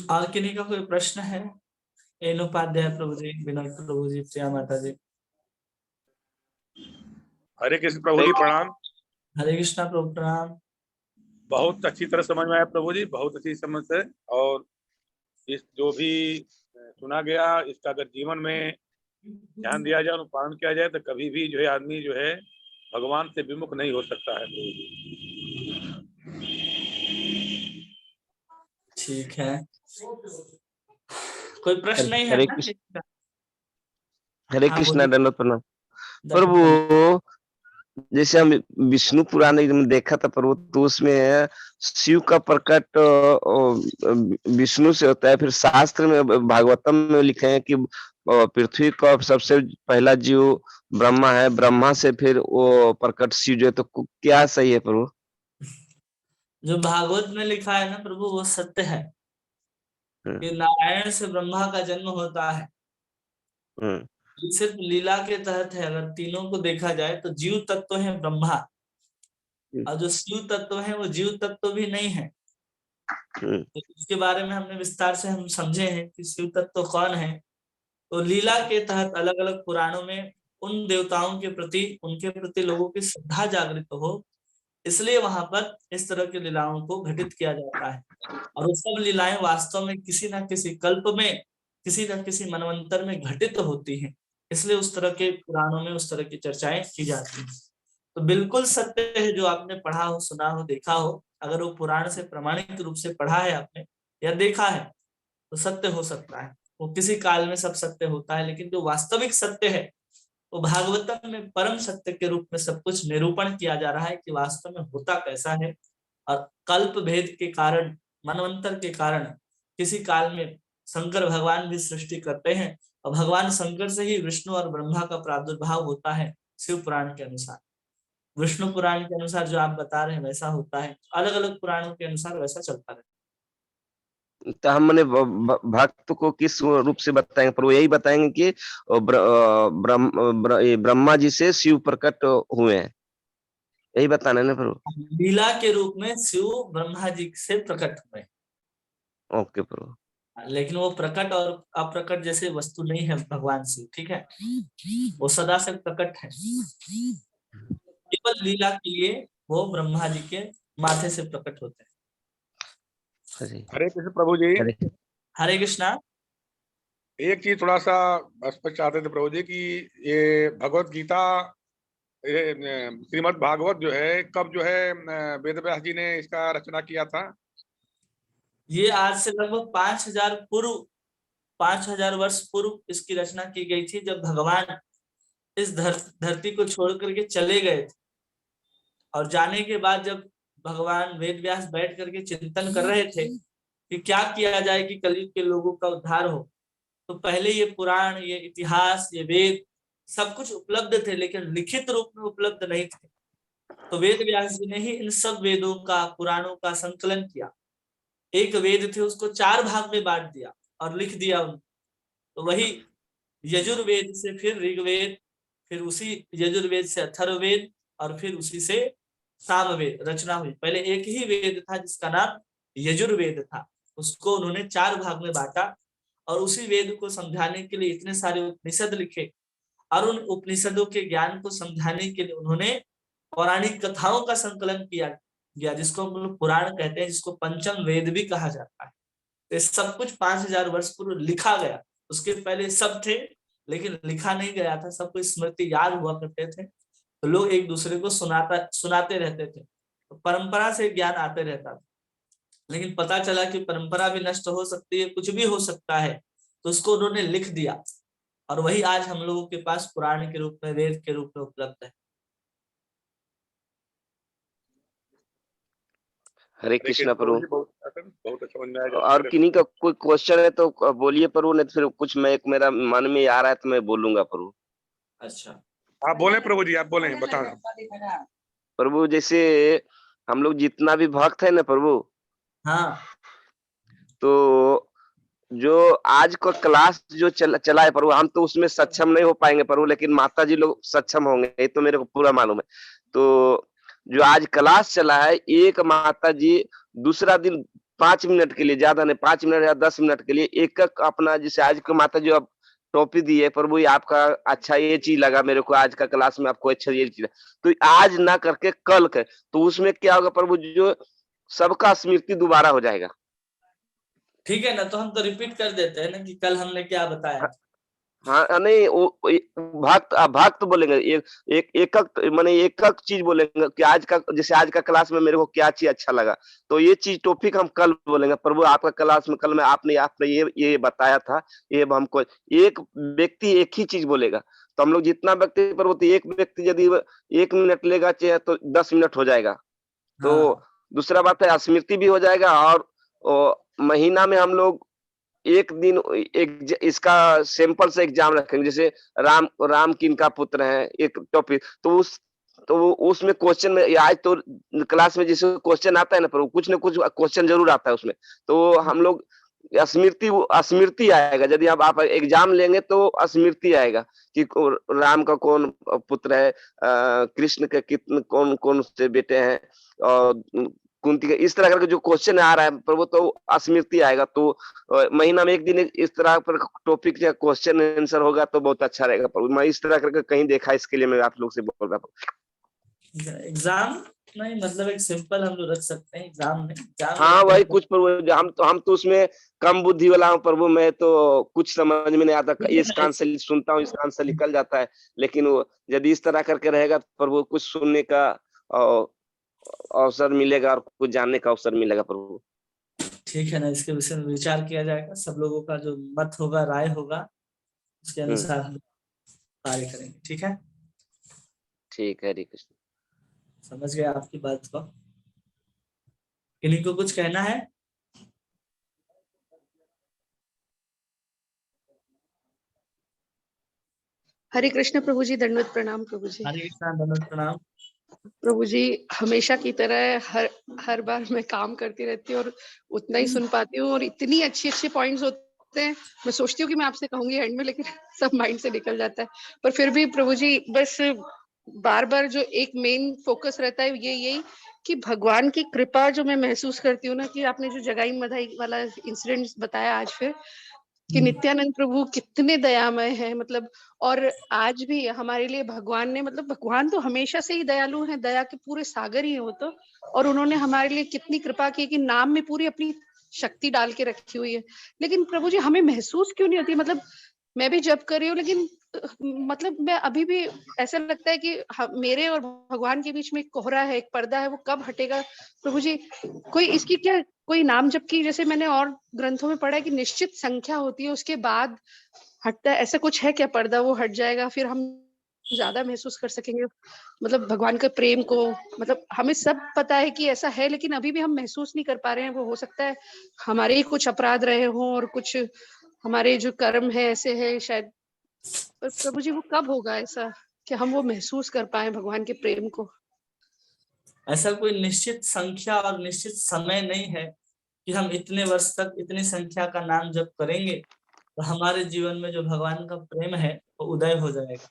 और किन्हीं का कोई प्रश्न है? एन उपाध्याय प्रभु जी, विनोद प्रभु जी, प्रिया माता जी। हरे कृष्ण प्रभु जी, प्रणाम। हरे कृष्णा प्रभु, प्रणाम। बहुत अच्छी तरह समझ में आया प्रभु जी, बहुत अच्छी समझ से। और इस जो भी सुना गया, इसका अगर जीवन में ध्यान दिया जाए, अनुपालन किया जाए, तो कभी भी जो है आदमी जो है भगवान से विमुख नहीं हो सकता है प्रभु जी। ठीक है, कोई प्रश्न नहीं है हरे ना? कृष्ण, हरे हाँ कृष्णा, बोलिए। दंडवत प्रणाम दंडवत प्रणाम। प्रभु। जैसे हम विष्णु पुराण में देखा था प्रभु, तो उसमें शिव का प्रकट विष्णु से होता है। फिर शास्त्र में भागवतम में लिखे हैं कि पृथ्वी का सबसे पहला जीव ब्रह्मा है, ब्रह्मा से फिर वो प्रकट शिव जो है। तो क्या सही है प्रभु? जो भागवत में लिखा है ना प्रभु, वो सत्य है कि नारायण से ब्रह्मा का जन्म होता है। ये सिर्फ लीला के तहत है। अगर तीनों को देखा जाए तो जीव तत्व है ब्रह्मा, और जो शिव तत्व है वो जीव तत्व भी नहीं है। तो इसके बारे में हमने विस्तार से हम समझे हैं कि शिव तत्व कौन है। तो लीला के तहत अलग अलग पुराणों में उन देवताओं के प्रति, उनके प्रति लोगों की श्रद्धा जागृत हो, इसलिए वहां पर इस तरह की लीलाओं को घटित किया जाता है। और वो सब लीलाएं वास्तव में किसी न किसी कल्प में, किसी न किसी मनवंतर में घटित होती हैं। इसलिए उस तरह के पुराणों में उस तरह की चर्चाएं की जाती हैं। तो बिल्कुल सत्य है जो आपने पढ़ा हो, सुना हो, देखा हो। अगर वो पुराण से प्रमाणित रूप से पढ़ा है आपने या देखा है, तो सत्य हो सकता है। वो किसी काल में सब सत्य होता है, लेकिन जो वास्तविक सत्य है वो भागवतम में परम सत्य के रूप में सब कुछ निरूपण किया जा रहा है कि वास्तव में होता कैसा है। और कल्प भेद के कारण, मनवंतर के कारण किसी काल में शंकर भगवान भी सृष्टि करते हैं, और भगवान शंकर से ही विष्णु और ब्रह्मा का प्रादुर्भाव होता है शिव पुराण के अनुसार। विष्णु पुराण के अनुसार जो आप बता रहे हैं वैसा होता है, अलग अलग पुराणों के अनुसार वैसा चलता रहता तो हम मैंने भक्त को किस रूप से बताएंगे प्रभु? यही बताएंगे कि ब्रह्मा जी से शिव प्रकट हुए हैं, यही बताना है ना प्रभु? है। लीला के रूप में शिव ब्रह्मा जी से प्रकट हुए, ओके प्रभु। लेकिन वो प्रकट और अप्रकट जैसे वस्तु नहीं है भगवान शिव, ठीक है? वो सदा से प्रकट है। केवल लीला के लिए वो ब्रह्मा जी के माथे से प्रकट होते हैं। हरे कृष्ण प्रभु जी। हरे कृष्णा। एक चीज थोड़ा सा स्पष्ट चाहते थे प्रभु जी कि ये भगवत गीता, श्रीमद् भागवत जो है, कब जो है वेद व्यास जी ने इसका रचना किया था? ये आज से लगभग 5000 वर्ष पूर्व इसकी रचना की गई थी, जब भगवान इस धरती को छोड़ करके चले गए थे। और जाने के बाद जब भगवान वेद व्यास बैठ करके चिंतन कर रहे थे कि क्या किया जाए कि कलयुग के लोगों का उद्धार हो, तो पहले ये पुराण, ये इतिहास, ये वेद सब कुछ उपलब्ध थे, लेकिन लिखित रूप में उपलब्ध नहीं थे। तो वेद व्यास जी ने ही इन सब वेदों का, पुराणों का संकलन किया। एक वेद थे उसको 4 भाग में बांट दिया और लिख दिया उनको। तो वही यजुर्वेद से फिर ऋग्वेद, फिर उसी यजुर्वेद से अथर्ववेद, और फिर उसी से सामवेद रचना हुई। पहले एक ही वेद था जिसका नाम यजुर्वेद था, उसको उन्होंने 4 भाग में बांटा, और उसी वेद को समझाने के लिए इतने सारे उपनिषद लिखे, और उन उपनिषदों के ज्ञान को समझाने के लिए उन्होंने पौराणिक कथाओं का संकलन किया गया, जिसको हम लोग पुराण कहते हैं, जिसको पंचम वेद भी कहा जाता है। तो सब कुछ 5000 वर्ष पूर्व लिखा गया। उसके पहले सब थे, लेकिन लिखा नहीं गया था। सबको स्मृति याद हुआ करते थे, तो लोग एक दूसरे को सुनाते रहते थे, तो परंपरा से ज्ञान आते रहता था। लेकिन पता चला कि परंपरा भी नष्ट हो सकती है, कुछ भी हो सकता है, तो उसको उन्होंने लिख दिया, और वही आज हम लोगों के पास पुराण के रूप में, वेद के रूप में उपलब्ध है। हरे कृष्णा प्रभु। बहुत अच्छा समझ में आया। और किन्हीं का कोई क्वेश्चन है तो बोलिए प्रभु, नहीं तो फिर कुछ मैं मेरा मन में आ रहा है तो मैं बोलूंगा प्रभु। अच्छा, आप बोले प्रभु जी, आप बोले, बताओ प्रभु। जैसे हम लोग जितना भी भक्त है ना प्रभु, हाँ, तो जो आज का क्लास जो चला है प्रभु, हम तो उसमें सक्षम नहीं हो पाएंगे प्रभु, लेकिन माता जी लोग सक्षम होंगे, ये तो मेरे को पूरा मालूम है। तो जो आज क्लास चला है, एक माता जी दूसरा दिन 5 मिनट के लिए, ज्यादा नहीं, 5 मिनट या 10 मिनट के लिए एक एक अपना, जैसे आज को माता जो आप टॉपिक दी है प्रभु, ये आपका अच्छा ये चीज लगा मेरे को, आज का क्लास में आपको अच्छा ये चीज, तो आज ना करके कल कर, तो उसमें क्या होगा प्रभु, जो सबका स्मृति दोबारा हो जाएगा। ठीक है ना, तो हम तो रिपीट कर देते हैं ना कि कल हमने क्या बताया। हाँ, नहीं वो भक्त बोलेंगे, एक माने एक चीज बोलेंगे कि आज का, जैसे आज का क्लास में मेरे को क्या चीज अच्छा लगा, तो ये चीज टॉपिक हम कल बोलेंगे प्रभु, आपका क्लास में कल में आपने ये बताया था, ये हमको एक व्यक्ति एक ही चीज बोलेगा, तो हम लोग जितना व्यक्ति प्रभु, तो एक व्यक्ति यदि 1 मिनट लेगा चाहे तो 10 मिनट हो जाएगा। तो हाँ दूसरा बात है स्मृति भी हो जाएगा, और महीना में हम लोग एक दिन एक इसका सिंपल से एग्जाम रखेंगे, जैसे राम किनका पुत्र है, एक टॉपिक, तो उसमें क्वेश्चन में, आज तो क्लास में जैसे क्वेश्चन आता है ना, पर कुछ ना कुछ क्वेश्चन जरूर आता है उसमें, तो हम लोग स्मृति आएगा, यदि अब आप एग्जाम लेंगे तो स्मृति आएगा कि राम का कौन पुत्र है, कृष्ण के कितने कौन कौन से बेटे हैं, और कुंती का, इस तरह का जो क्वेश्चन आ रहा है प्रभु, तो स्मृति आएगा। तो महीना में एक दिन इस तरह पर टॉपिक या क्वेश्चन आंसर होगा तो बहुत अच्छा रहेगा प्रभु। मैं इस तरह करके कहीं देखा, इसके लिए मैं आप लोग से बोल रहा हूँ। एग्जाम नहीं, मतलब एक सिंपल हम लोग रख सकते हैं, एग्जाम नहीं, एग्जाम हाँ वही कुछ प्रभु, हम तो उसमें कम बुद्धि वाला हूँ प्रभु, मैं तो कुछ समझ में नहीं आता, इस कान से सुनता हूँ, इस कान से निकल जाता है, लेकिन वो यदि इस तरह करके रहेगा प्रभु, कुछ सुनने का अवसर मिलेगा और कुछ जानने का अवसर मिलेगा प्रभु। ठीक है ना, इसके विषय में विचार किया जाएगा, सब लोगों का जो मत होगा, राय होगा, उसके अनुसार हम कार्य करेंगे। ठीक है, ठीक है, हरे कृष्ण। समझ गए आपकी बात को? किन्हीं को कुछ कहना है? हरे कृष्ण प्रभु जी, दंडवत प्रणाम प्रभु जी। हरे कृष्ण, दंडवत प्रणाम। प्रभु जी, हमेशा की तरह हर बार मैं काम करती रहती हूँ और उतना ही सुन पाती हूँ, और इतनी अच्छे पॉइंट्स होते हैं, मैं सोचती हूँ कि मैं आपसे कहूंगी एंड में, लेकिन सब माइंड से निकल जाता है। पर फिर भी प्रभु जी, बस बार बार जो एक मेन फोकस रहता है ये यही कि भगवान की कृपा जो मैं महसूस करती हूँ ना, कि आपने जो जगाई मधाई वाला इंसिडेंट बताया आज फिर, कि नित्यानंद प्रभु कितने दयामय है, मतलब, और आज भी हमारे लिए भगवान ने, मतलब भगवान तो हमेशा से ही दयालु हैं, दया के पूरे सागर ही है वो तो, और उन्होंने हमारे लिए कितनी कृपा की कि नाम में पूरी अपनी शक्ति डाल के रखी हुई है। लेकिन प्रभु जी, हमें महसूस क्यों नहीं होती? मतलब मैं भी जप कर रही हूँ, लेकिन मतलब मैं अभी भी ऐसा लगता है कि मेरे और भगवान के बीच में एक कोहरा है, एक पर्दा है, वो कब हटेगा प्रभु जी? कोई इसकी क्या, कोई नाम जप की, जैसे मैंने और ग्रंथों में पढ़ा है कि निश्चित संख्या होती है, उसके बाद हटता है, ऐसा कुछ है क्या? पर्दा वो हट जाएगा, फिर हम ज्यादा महसूस कर सकेंगे मतलब भगवान के प्रेम को। मतलब हमें सब पता है कि ऐसा है, लेकिन अभी भी हम महसूस नहीं कर पा रहे हैं। वो हो सकता है हमारे ही कुछ अपराध रहे हों, और कुछ हमारे जो कर्म है ऐसे है शायद। पर प्रभु जी, वो कब होगा ऐसा कि हम वो महसूस कर पाए भगवान के प्रेम को? ऐसा कोई निश्चित संख्या और निश्चित समय नहीं है कि हम इतने वर्ष तक इतनी संख्या का नाम जप करेंगे तो हमारे जीवन में जो भगवान का प्रेम है वो उदय हो जाएगा।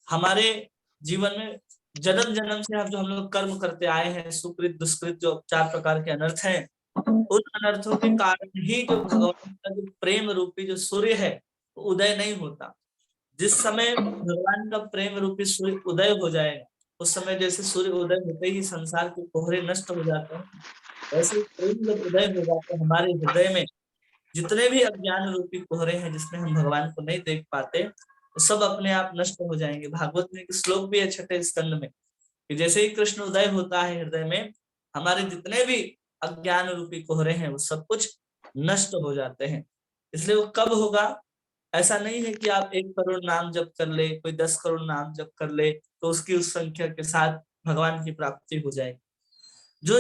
हमारे जीवन में जन्म जन्म से हम लोग कर्म करते आए हैं, सुकृत दुष्कृत, जो 4 प्रकार के अनर्थ हैं, उन अनर्थों के कारण ही जो भगवान का जो प्रेम रूपी जो सूर्य है वो उदय नहीं होता। जिस समय भगवान का प्रेम रूपी सूर्य उदय हो जाएगा, उस समय जैसे सूर्य उदय होते ही संसार के कोहरे नष्ट हो जाते हैं, वैसे प्रेम जब उदय हो जाते हैं हमारे हृदय में, जितने भी अज्ञान रूपी कोहरे हैं जिसमें हम भगवान को नहीं देख पाते, वो सब अपने आप नष्ट हो जाएंगे। भागवत में एक श्लोक भी है 6ठे स्कंद में कि जैसे ही कृष्ण उदय होता है हृदय में, हमारे जितने भी अज्ञान रूपी कोहरे हैं वो सब कुछ नष्ट हो जाते हैं। इसलिए वो कब होगा? ऐसा नहीं है कि आप 1 करोड़ नाम जप कर ले, कोई 10 करोड़ नाम जप कर ले तो उसकी उस संख्या के साथ भगवान की प्राप्ति हो जाएगी। जो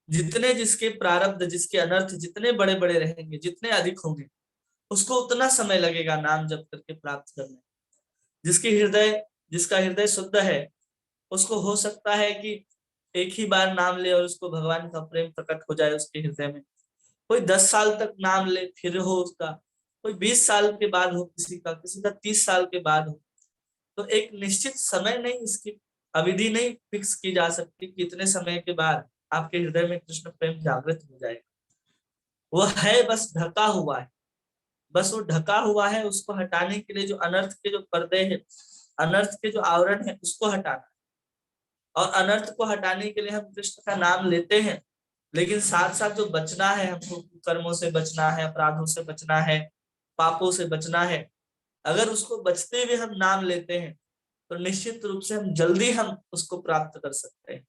जितने जिसके प्रारब्ध, जिसके अनर्थ जितने बड़े बड़े रहेंगे, जितने अधिक होंगे, उसको उतना समय लगेगा नाम जप करके प्राप्त करने। जिसका हृदय शुद्ध है, उसको हो सकता है कि एक ही बार नाम ले और उसको भगवान का प्रेम प्रकट हो जाए उसके हृदय में। कोई 10 साल तक नाम ले फिर हो उसका, कोई 20 साल के बाद हो, किसी का 30 साल के बाद हो। तो एक निश्चित समय नहीं, इसकी अवधि नहीं फिक्स की जा सकती कि इतने समय के बाद आपके हृदय में कृष्ण प्रेम जागृत हो जाएगा। वो है बस ढका हुआ है, बस वो ढका हुआ है, उसको हटाने के लिए जो अनर्थ के जो पर्दे हैं, अनर्थ के जो आवरण है, उसको हटाना। और अनर्थ को हटाने के लिए हम कृष्ण का नाम लेते हैं, लेकिन साथ साथ जो बचना है, हमको कर्मों से बचना है, अपराधों से बचना है, पापों से बचना है। अगर उसको बचते हुए हम नाम लेते हैं तो निश्चित रूप से हम जल्दी हम उसको प्राप्त कर सकते हैं।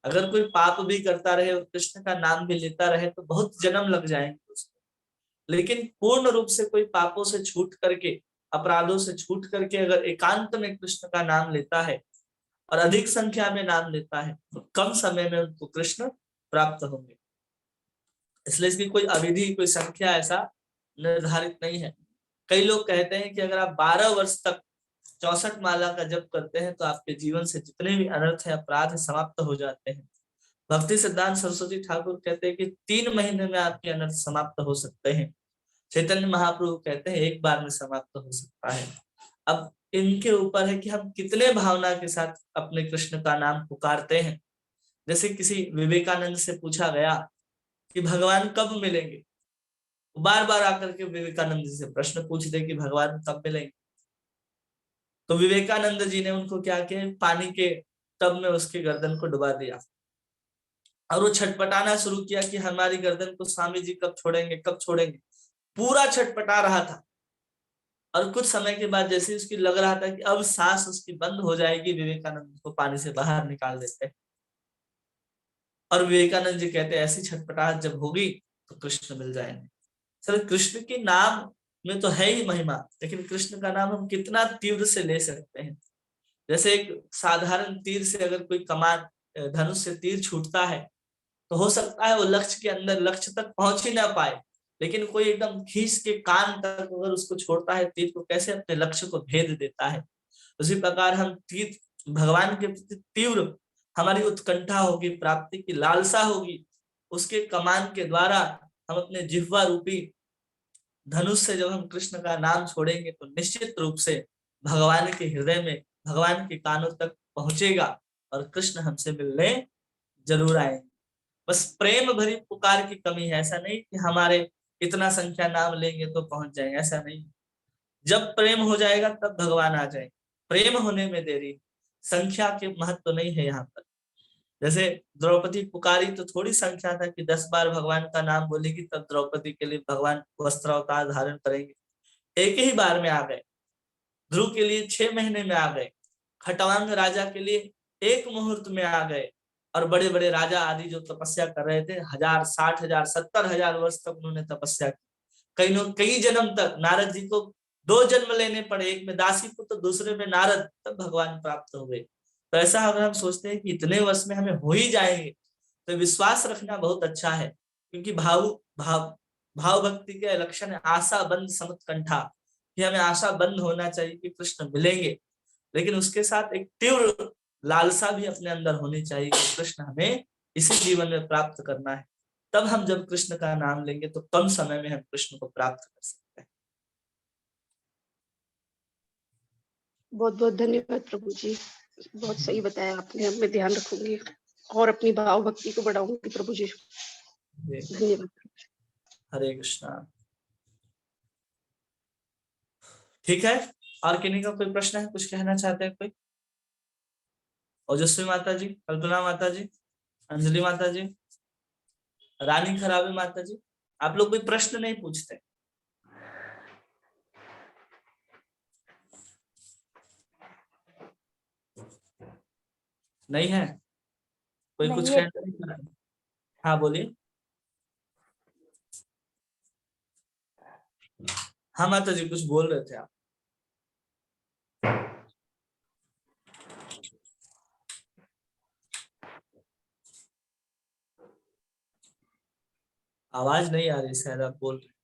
अगर कोई पाप भी करता रहे और कृष्ण का नाम भी लेता रहे तो बहुत जन्म लग जाएंगे उसको, लेकिन पूर्ण रूप से कोई पापों से छूट करके, अपराधों से छूट करके अगर एकांत में कृष्ण का नाम लेता है और अधिक संख्या में नाम लेता है तो कम समय में उनको कृष्ण प्राप्त होंगे। इसलिए इसकी कोई अविधि, कोई संख्या ऐसा निर्धारित नहीं है। कई लोग कहते हैं कि अगर आप 12 वर्ष तक 64 माला का जप करते हैं तो आपके जीवन से जितने भी अनर्थ है, अपराध है, समाप्त हो जाते हैं। भक्ति सिद्धांत सरस्वती ठाकुर कहते हैं कि 3 महीने में आपके अनर्थ समाप्त हो सकते हैं। चैतन्य महाप्रभु कहते हैं 1 बार में समाप्त हो सकता है। अब इनके ऊपर है कि हम कितने भावना के साथ अपने कृष्ण का नाम पुकारते हैं। जैसे किसी विवेकानंद से पूछा गया कि भगवान कब मिलेंगे, बार बार आकर के विवेकानंद जी से प्रश्न पूछते कि भगवान कब मिलेंगे। तो विवेकानंद जी ने उनको क्या किया, पानी के टब में उसके गर्दन को डुबा दिया और वो छटपटाना शुरू किया कि हमारी गर्दन को स्वामी जी कब छोड़ेंगे, कब छोड़ेंगे। पूरा छटपटा रहा था और कुछ समय के बाद जैसे उसकी लग रहा था कि अब सांस उसकी बंद हो जाएगी, विवेकानंद को पानी से बाहर निकाल देते हैं। और विवेकानंद जी कहते ऐसी छटपटाहट जब होगी तो कृष्ण मिल जाएंगे। सर कृष्ण के नाम में तो है ही महिमा, लेकिन कृष्ण का नाम हम कितना तीव्र से ले सकते हैं। जैसे एक साधारण तीर से अगर कोई कमान, धनुष से तीर छूटता है तो हो सकता है वो लक्ष्य के अंदर, लक्ष्य तक पहुंच ही ना पाए, लेकिन कोई एकदम खींच के कान तक अगर उसको छोड़ता है तीर को, कैसे अपने लक्ष्य को भेद देता है। उसी प्रकार हम तीर, भगवान के प्रति तीव्र हमारी उत्कंठा होगी, प्राप्ति की लालसा होगी, उसके कमान के द्वारा हम अपने जिह्वा रूपी धनुष से जब हम कृष्ण का नाम छोड़ेंगे तो निश्चित रूप से भगवान के हृदय में, भगवान के कानों तक पहुंचेगा और कृष्ण हमसे मिलने जरूर आएंगे। बस प्रेम भरी पुकार की कमी है। ऐसा नहीं कि हमारे इतना संख्या नाम लेंगे तो पहुंच जाएंगे, ऐसा नहीं। जब प्रेम हो जाएगा तब भगवान आ जाएंगे। प्रेम होने में देरी, संख्या के महत्व नहीं है यहाँ पर। जैसे द्रौपदी पुकारी तो थोड़ी संख्या था कि 10 बार भगवान का नाम बोलेगी तब द्रौपदी के लिए भगवान वस्त्रावतार धारण करेंगे। एक ही बार में आ गए। ध्रुव के लिए 6 महीने में आ गए। खटवांग राजा के लिए 1 मुहूर्त में आ गए। और बड़े बड़े राजा आदि जो तपस्या कर रहे थे, 1000, 60,000, 70,000 वर्ष तक उन्होंने तपस्या की। कई जन्म तक नारद जी को 2 जन्म लेने पड़े, एक में दासी पुत्र, दूसरे में नारद, तब भगवान प्राप्त हो गए। तो ऐसा अगर हम सोचते हैं कि इतने वर्ष में हमें हो ही जाएंगे तो विश्वास रखना बहुत अच्छा है, क्योंकि भाव भक्ति के लक्षण है आशा बंद समुत्कंठा, कि हमें आशा बंद होना चाहिए कि कृष्ण मिलेंगे, लेकिन उसके साथ एक तीव्र लालसा भी अपने अंदर होनी चाहिए कि कृष्ण हमें इसी जीवन में प्राप्त करना है। तब हम जब कृष्ण का नाम लेंगे तो कम समय में हम कृष्ण को प्राप्त कर सकते हैं। बहुत बहुत धन्यवाद प्रभु जी, बहुत सही बताया आपने। मैं ध्यान रखूंगी और अपनी भाव भक्ति को बढ़ाऊंगी प्रभु जी। धन्यवाद। हरे कृष्णा। ठीक है, और किन्हीं का कोई प्रश्न है, कुछ कहना चाहते हैं कोई? ओजस्वी माता जी, कल्पना माता जी, अंजलि माता जी, रानी खराबे माता जी, आप लोग कोई प्रश्न नहीं पूछते? नहीं है कोई? कुछ कहना नहीं चाहते? हाँ बोलिए। हाँ माता जी कुछ बोल रहे थे आप। आवाज नहीं आ रही, शायद आप बोल रहे।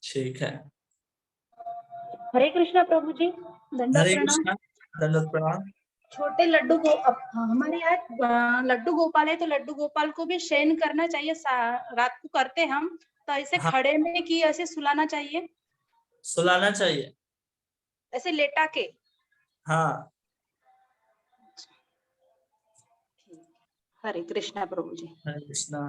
ठीक है। हरे कृष्णा प्रभु जी, दंडवत हरे प्रणाम। कृष्णा, दंडवत प्रणाम। छोटे लड्डू को हमारे यहाँ लड्डू गोपाल है, तो लड्डू गोपाल को भी शयन करना चाहिए। रात को करते हम तो ऐसे हाँ। खड़े में कि ऐसे सुलाना चाहिए? सुलाना चाहिए। ऐसे लेटा के। हाँ, हरे कृष्णा प्रभु जी। हरे कृष्णा।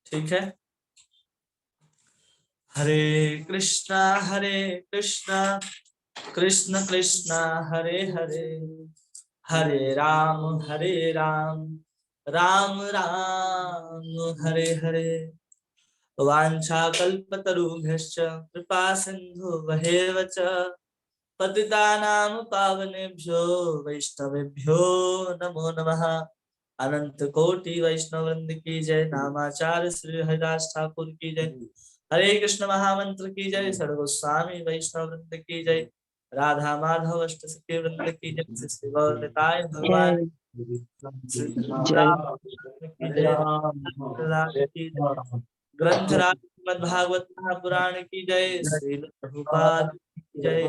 ठीक है। हरे कृष्णा कृष्ण कृष्ण हरे हरे, हरे राम राम राम हरे हरे। वाञ्छाकल्पतरुभ्यश्च कृपा सिन्धुभ्येव च पतितानां पावनेभ्यो वैष्णवेभ्यो नमो नमः। अनंत कोटि वैष्णव वृंद की जय। नामाचार्य श्री हरिदास ठाकुर की जय। हरे कृष्ण महामंत्र की जय। सर्वगोस्वामी वैष्णव वृंद की जय। राधा माधव अष्ट सखी वृंद की जय। श्री श्री गौर निताय भगवान श्री राम की जय। लाल की जय। ग्रंथराज श्रीमद्भागवत महापुराण की जय। श्री प्रभुपाद की जय।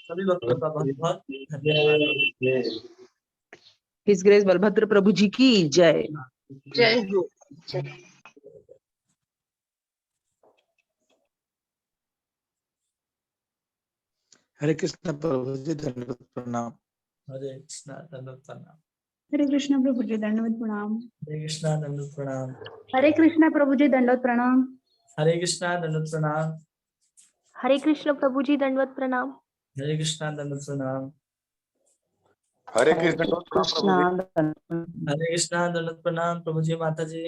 सभी भक्तों का बहुत बहुत धन्यवाद। हिज ग्रेस बलभद्र प्रभु जी की जय। जय हो। जय। हरे कृष्ण प्रभु जी, धन्यवाद, प्रणाम। हरे कृष्णा दंडवत प्रणाम। हरे कृष्णा प्रभु जी दंडवत प्रणाम। हरे कृष्णा दंडवत प्रणाम। हरे कृष्णा प्रभु जी दंडवत प्रणाम। हरे कृष्णा दंडवत प्रणाम। हरे कृष्ण प्रभु जी दंडवत प्रणाम। हरे कृष्णा दंडवत प्रणाम। हरे कृष्ण प्रभु जी। कृष्णा हरे कृष्णा दंडवत प्रणाम प्रभु जी माता जी।